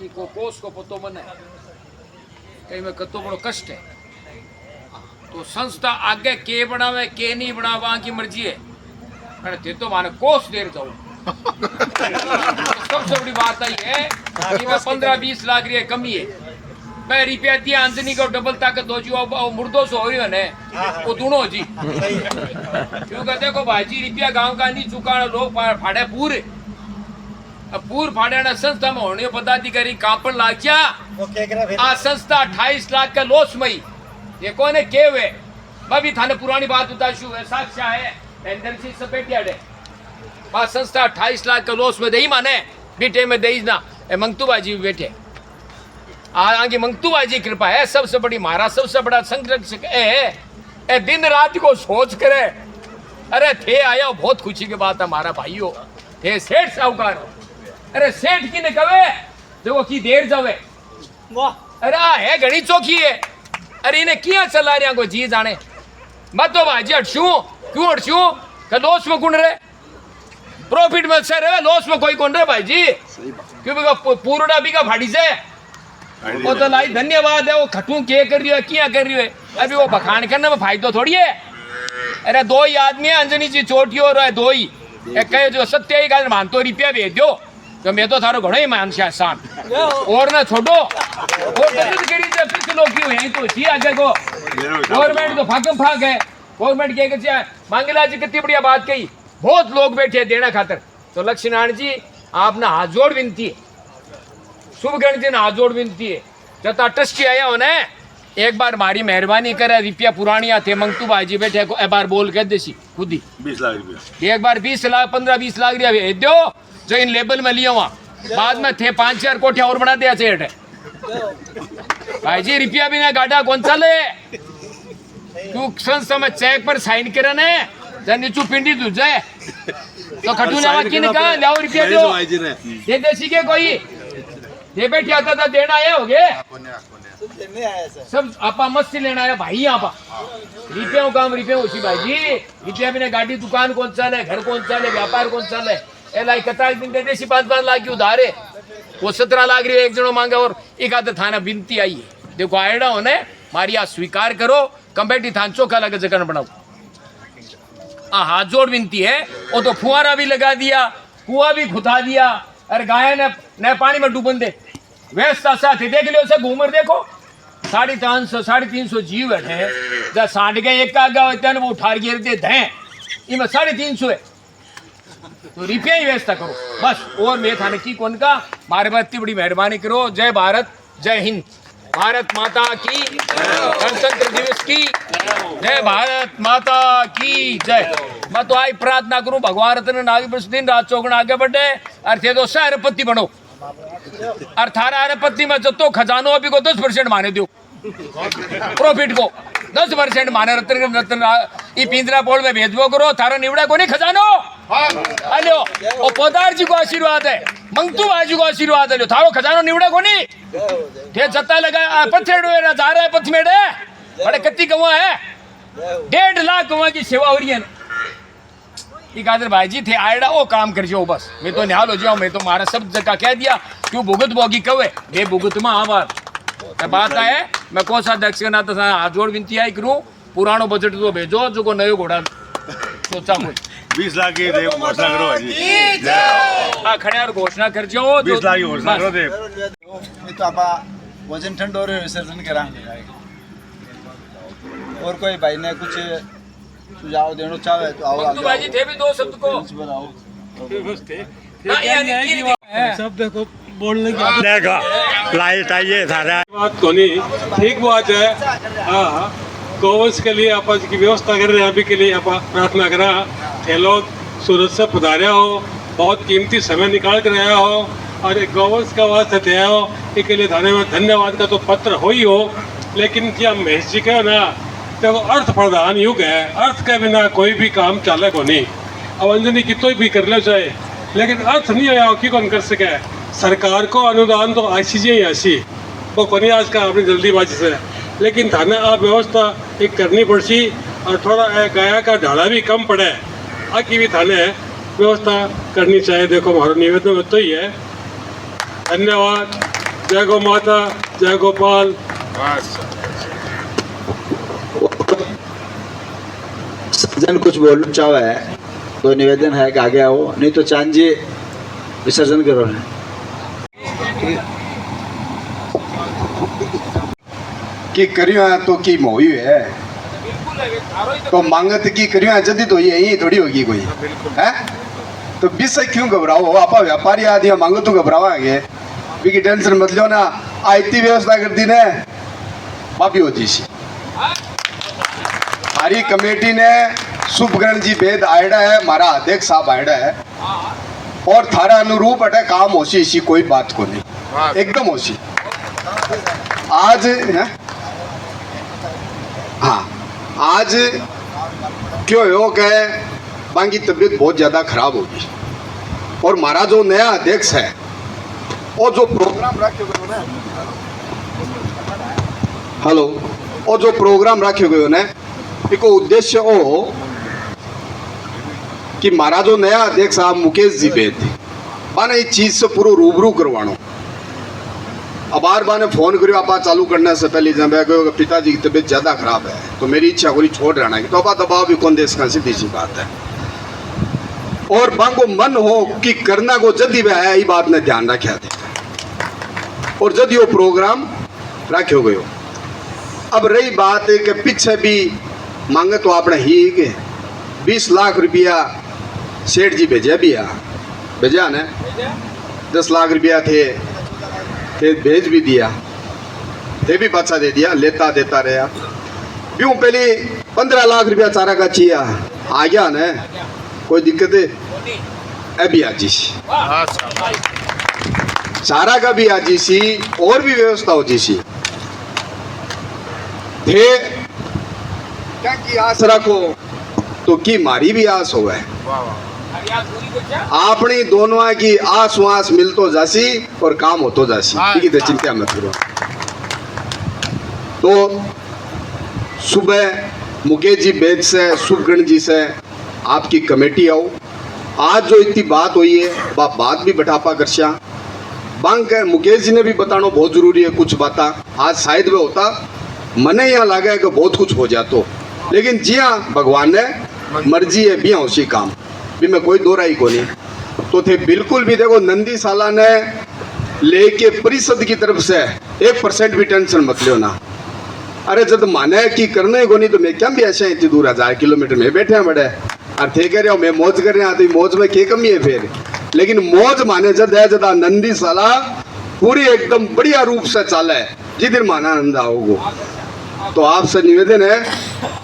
इको कोस को पतो बने कहीं में कतो बड़ो कष्ट है, तो संस्था आगे के बनावे के नहीं बनावा की मर्जी है, ते तो माने कोस देर जाऊँ। सबसे बड़ी बात आई है कि मैं 15-20 लाख रुपये कमी है, मैं रुपया दिया अंजनी को डबल ताकत हो जी, मुर्दो सो हो ने वो दोनों जी। क्योंकि देखो भाईजी रुपया गांव का नहीं चुका, लोग फाड़े पूरे पूर फाड़े संस्था में होने पदाधिकारी कांपन लाग जा। आ संस्था 28 लाख का लॉस मई, ये कौन है के हुए, मैं भी थाने पुरानी बात बताशू है, साक्षा है अंदर से सपेटिया है। बात संस्था 28 लाख का लॉस में दही माने बीटे में दही ना, मंगतू बाजी भी बैठे आगे, मंगतू बाजी कृपा है। सबसे बड़ी महाराज सबसे बड़ा संरक्षक है, दिन रात को सोच करे। अरे थे आया बहुत खुशी की बात है हमारा भाइयों, थे सेठ साहूकार। अरे सेठ की ने कवे देखो की देर जावे, अरे है घनी चौकी है। अरे इन्हें किया चला रहा को जी जाने, मत तो भाजी हटशू क्यों हटशू, लॉस में गुण रहे, प्रॉफिट में से रहे, लॉस में कोई कौन रहे भाई जी, क्योंकि पूरा भी का फाड़ी से वो तो लाई धन्यवाद है। वो खटू के कर रही है, क्या कर रही है, अभी वो बखान करने में फायदा थोड़ी है। अरे 2 ही आदमी है, अंजनी जी चोटी और 2 ही एक कहे जो सत्य ही गल मानतो रुपया भेज दो, तो मैं तो थारो घणो ही मान से आसान और ना छोड़ो और बचत करी से फिर लोग क्यों यहीं तो जी आगे को गवर्नमेंट तो फाकम फाक है। गवर्नमेंट के मांगेला जी कितनी बढ़िया बात कही, बहुत लोग बैठे देना खातर। तो लक्ष्मीनारायण जी आपने हाथ जोड़ विनती है शुभ गणती ने हाथ जोड़ विनती है जता ट्रस्टी आया हो ने एक बार मारी मेहरबानी करे रुपया पुरानिया थे मंगतू बाजी बैठे को एक बार बोल कह देसी खुद ही 20 लाख रुपया एक बार 20 लाख 15-20 लाख रुपया भेज दो जो इन लेबल में लिया वहाँ बाद में थे 5-4 कोठिया और बना दिया सेठ भाई जी रुपया बिना गाड़ा कौन चले क्यों संस्था में चेक पर साइन करे ने जन नीचू पिंडी दूध जाए तो खटू ने की कहा लाओ रुपया दो ये देसी के कोई ये बैठी आता था देना आया हो गए सब आपा मस्ती लेना आया भाई यहाँ पा रुपया काम रुपया उसी भाई जी रुपया बिना गाड़ी दुकान कौन चले घर कौन चले व्यापार कौन चले एलाई कतार दिन दे देसी 5-5 लाख की उधार है वो 17 लाख रुपये एक जनो मांगा और एक आधा थाना बिनती आई है देखो आयडा होने मारी आ स्वीकार करो कमेटी थान चौका लगे जगह बनाओ हाथ जोड़ विनती है वो तो फुहारा भी लगा दिया कुआ भी खुदा दिया अरे गाय ने पानी में डूबन दे व्यवस्था साथी देख लियो से घूमर देखो 350 जीव है जब 1.5 एक का आगा होता है वो उठार गिर दे दें इनमें 350 है तो रुपया ही व्यवस्था करो बस और मैं थाने की कौन का मारे बात इतनी बड़ी मेहरबानी करो जय भारत जय हिंद भारत माता की गणतंत्र दिवस की जय भारत माता की जय मैं तो आई प्रार्थना करूं भगवान रत्न नागी बस दिन रात चौगुण आगे बढ़े और थे तो अरबपति बनो और थारा अरबपति में जतो खजानो अभी को 10% माने दो प्रॉफिट को 10% माने रत्न ये पिंजरा पोल में भेजबो करो थारा निवड़ा को नहीं खजानो हेलो ओ पोदार जी को आशीर्वाद है मंगतू बाजी को आशीर्वाद है थारो खजानो निवड़ा को नहीं थे जत्ता लगा पथेड़ो जा रहा है पथमेड़े बड़े कत्ती गवा है 1.5 लाख गवा की सेवा हो रही है इकादर भाई जी थे आयडा वो काम कर जो बस मैं तो निहाल हो जाऊं मैं तो मारा सब जगह कह दिया क्यों भुगत बोगी कवे ये भुगत में आवार बात है मैं कौन सा अध्यक्ष के नाते हाथ जोड़ विनती आई करूं पुरानो बजट तो भेजो जो को नयो घोड़ा सोचा कुछ 20 लाख की घोषणा करो जी हाँ खड़े और घोषणा कर जो 20 लाख की घोषणा करो दे तो आप वजन ठंड और विसर्जन कराएंगे और कोई भाई ने कुछ सुझाव देना चाहे तो आओ आगे बाजी थे भी 2 शब्द को सब देखो बोलने की लाइट आइए सारा बात को नहीं ठीक बात है हाँ गोवंश के लिए आप की व्यवस्था कर रहे हैं अभी के लिए आप प्रार्थना करा थे लोग सूरत से पधारे हो बहुत कीमती समय निकाल कर आया हो और एक गोवंश का वास्ते थे हो इसके लिए थाने में धन्यवाद का तो पत्र हो ही हो लेकिन क्या महेश जी कहो ना देखो अर्थ प्रधान युग है अर्थ के बिना कोई भी काम चाले को नहीं अब अंजनी कितो भी कर ले चाहे लेकिन अर्थ नहीं आया कि कौन कर सके सरकार को अनुदान तो ऐसी ही ऐसी वो कोनी आज का अपनी जल्दीबाजी से लेकिन थाने आप व्यवस्था एक करनी पड़सी और थोड़ा गाया का ढाला भी कम पड़े आकी भी थाने व्यवस्था करनी चाहिए देखो हमारा निवेदन तो ही है धन्यवाद जय गौ माता जय गोपाल सज्जन कुछ बोलना चाहे है तो निवेदन है कि आगे आओ नहीं तो चांद जी विसर्जन करो कि करियो तो की मोही है तो मांगत की करियो जल्दी तो यही थोड़ी होगी कोई है तो विषय क्यों घबराओ आप व्यापारी आदि मांगो तो घबरावागे की टेंशन मत लो ना आयती व्यवस्था कर दी ने बापी होती सी हमारी कमेटी ने शुभकरण जी वेद आयडा है हमारा अध्यक्ष साहब आयडा है और थारा अनुरूप अटे काम होशी इसी कोई बात को नहीं एकदम होशी आज हाँ आज क्यों हो गए बाकी तबीयत बहुत ज़्यादा खराब होगी और हमारा जो नया अध्यक्ष है और जो प्रोग्राम रखे गए ना हेलो और जो प्रोग्राम रखे गए ना इसको उद्देश्य हो कि हमारा जो नया अध्यक्ष साहब मुकेश जी बेद बाने इस चीज़ से पूरा रूबरू करवानो अब बार बार ने फोन करो आप चालू करने से पहले जब पिताजी की तबीयत ज़्यादा खराब है तो मेरी इच्छा कोई छोड़ रहना है तो अब दबाव भी कौन देश का सीधी सी बात है और बांगो मन हो कि करना को जल्दी वह है ये बात ने ध्यान रखा थे और जल्दी वो प्रोग्राम रखो गयो अब रही बात है कि पीछे भी मांगे तो आपने ही 20 लाख रुपया सेठ जी भेजा भी भेजा ने 10 लाख रुपया थे थे भेज भी दिया, थे भी पाछा दे दिया, लेता देता रहा। यूं पहले 15 लाख रुपया चारा का चिया आ गया न, कोई दिक्कत है अभी आजी चारा का भी आजी सी और भी व्यवस्था हो जी सी थे क्या की आस रखो तो की मारी भी आस हो गए। अपनी दोनों की आस वास मिल तो जासी और काम हो तो जासी, ठीक है, चिंता मत करो। तो सुबह मुकेश जी बेद से सुगण जी से आपकी कमेटी आओ, आज जो इतनी बात हुई है बात भी बढ़ापा करशा बांग कर मुकेश जी ने भी बताना बहुत जरूरी है। कुछ बात आज शायद में होता मने यहाँ लगा कि बहुत कुछ हो जातो, लेकिन जी हाँ भगवान ने मर्जी है भी उसी काम भी मैं कोई दो राई को नहीं। तो थे बिल्कुल भी देखो नंदी साला ने लेके परिषद की तरफ से 1% भी टेंशन मत लियो ना। अरे जब माने कि करने को नहीं तो मैं क्या भी ऐसे इतनी दूर 1000 किलोमीटर में बैठे हैं बड़े और थे कह रहे हो मैं मौज कर रहा तो मौज में क्या कमी है फिर। लेकिन मौज माने जद है जदा नंदी साला पूरी एकदम बढ़िया रूप से चाला है जिधर माना आनंद आओगे। तो आपसे निवेदन है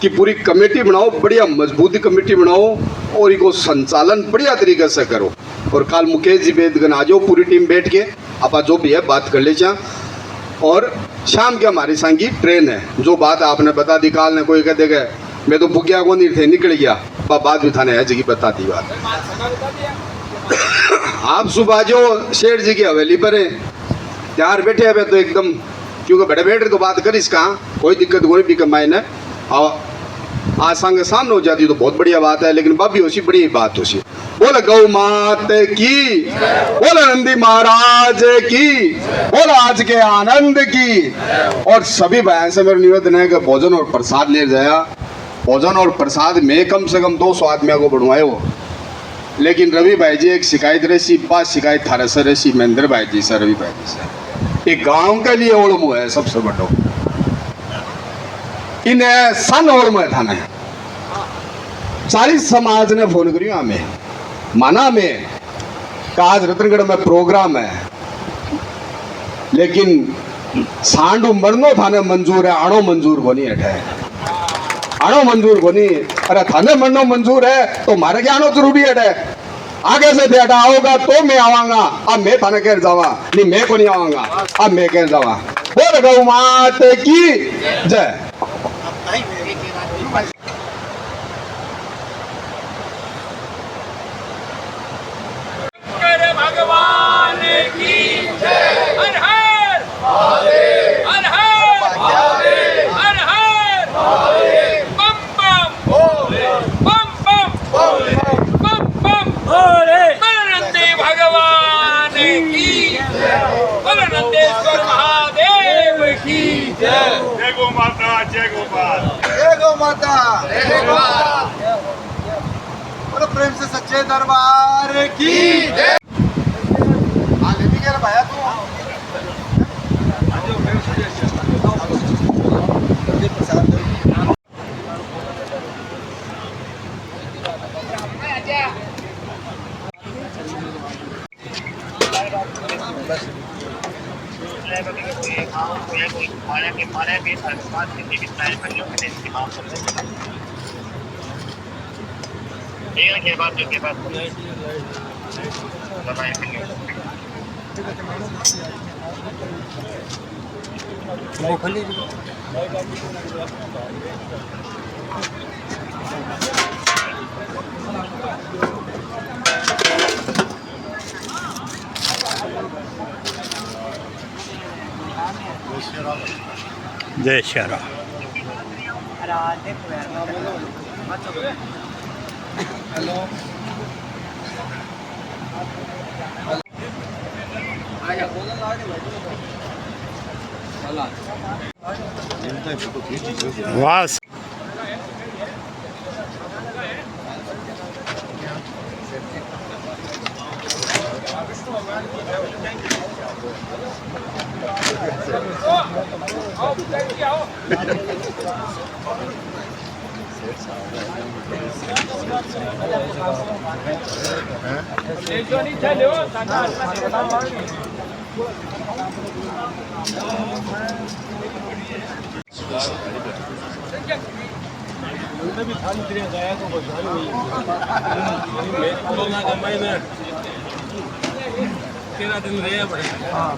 कि पूरी कमेटी बनाओ, बढ़िया मजबूती कमेटी बनाओ और इको संचालन बढ़िया तरीके से करो। और कल मुकेश जी बेदगन आ जाओ, पूरी टीम बैठ के आप जो भी है बात कर ले जा। और शाम के हमारी संग की ट्रेन है, जो बात आपने बता दी काल ने कोई कह देगा मैं तो भुग्या को नहीं थे निकल गया, बात भी थाने है जगह बता दी बात। आप सुबह जो शेर जी की हवेली पर है त्यार बैठे हैं तो एकदम क्योंकि बड़े बैठ रहे तो बात करिस कहाँ, कोई दिक्कत कोई भी कमाई न आज संग सामने हो जाती तो बहुत बढ़िया बात है। लेकिन बाबी होशी बड़ी बात होशी। बोल गौ मात की, बोल नंदी महाराज की, बोल आज के आनंद की। और सभी भाई से मेरा निवेदन है कि भोजन और प्रसाद ले जाया। भोजन और प्रसाद में कम से कम 200 आदमियों को बढ़वाए हो। लेकिन रवि भाई जी एक शिकायत रही, बात शिकायत थारा से रही महेंद्र भाई जी से, रवि भाई जी से, एक गांव के लिए ओढ़मो है सबसे बड़ो इन्हें सन ओढ़मो है थाने 40 समाज ने फोन करियो हमें माना में आज रतनगढ़ में प्रोग्राम है, लेकिन सांडू मरनो थाने मंजूर है, आणो मंजूर कोनी है, आणो मंजूर कोनी। अरे थाने मरनो मंजूर है तो मारे क्या आनो जरूरी है। आगे से बेटा आओगा तो मैं आवांगा, अब मैं थाने कह जावा नहीं मैं को नहीं आवांगा, अब मैं कह जावा। बोल गौ मात की जय। भगवान की जय। हर हर महादेव, हर हर महादेव, हर हर महादेव। बम बम भोले, बम बम भोले, बम बम भोले। बलनंदे भगवान की जय, बलनंदेश्वर महादेव की जय। जय गौ माता, जय गोपाल, जय गौ माता, जय गोपाल। बोलो प्रेम से सच्चे दरबार की जय। भाया तू जय श्री राम। वास कोरोना का महीना 13 दिन रहे बड़े हाँ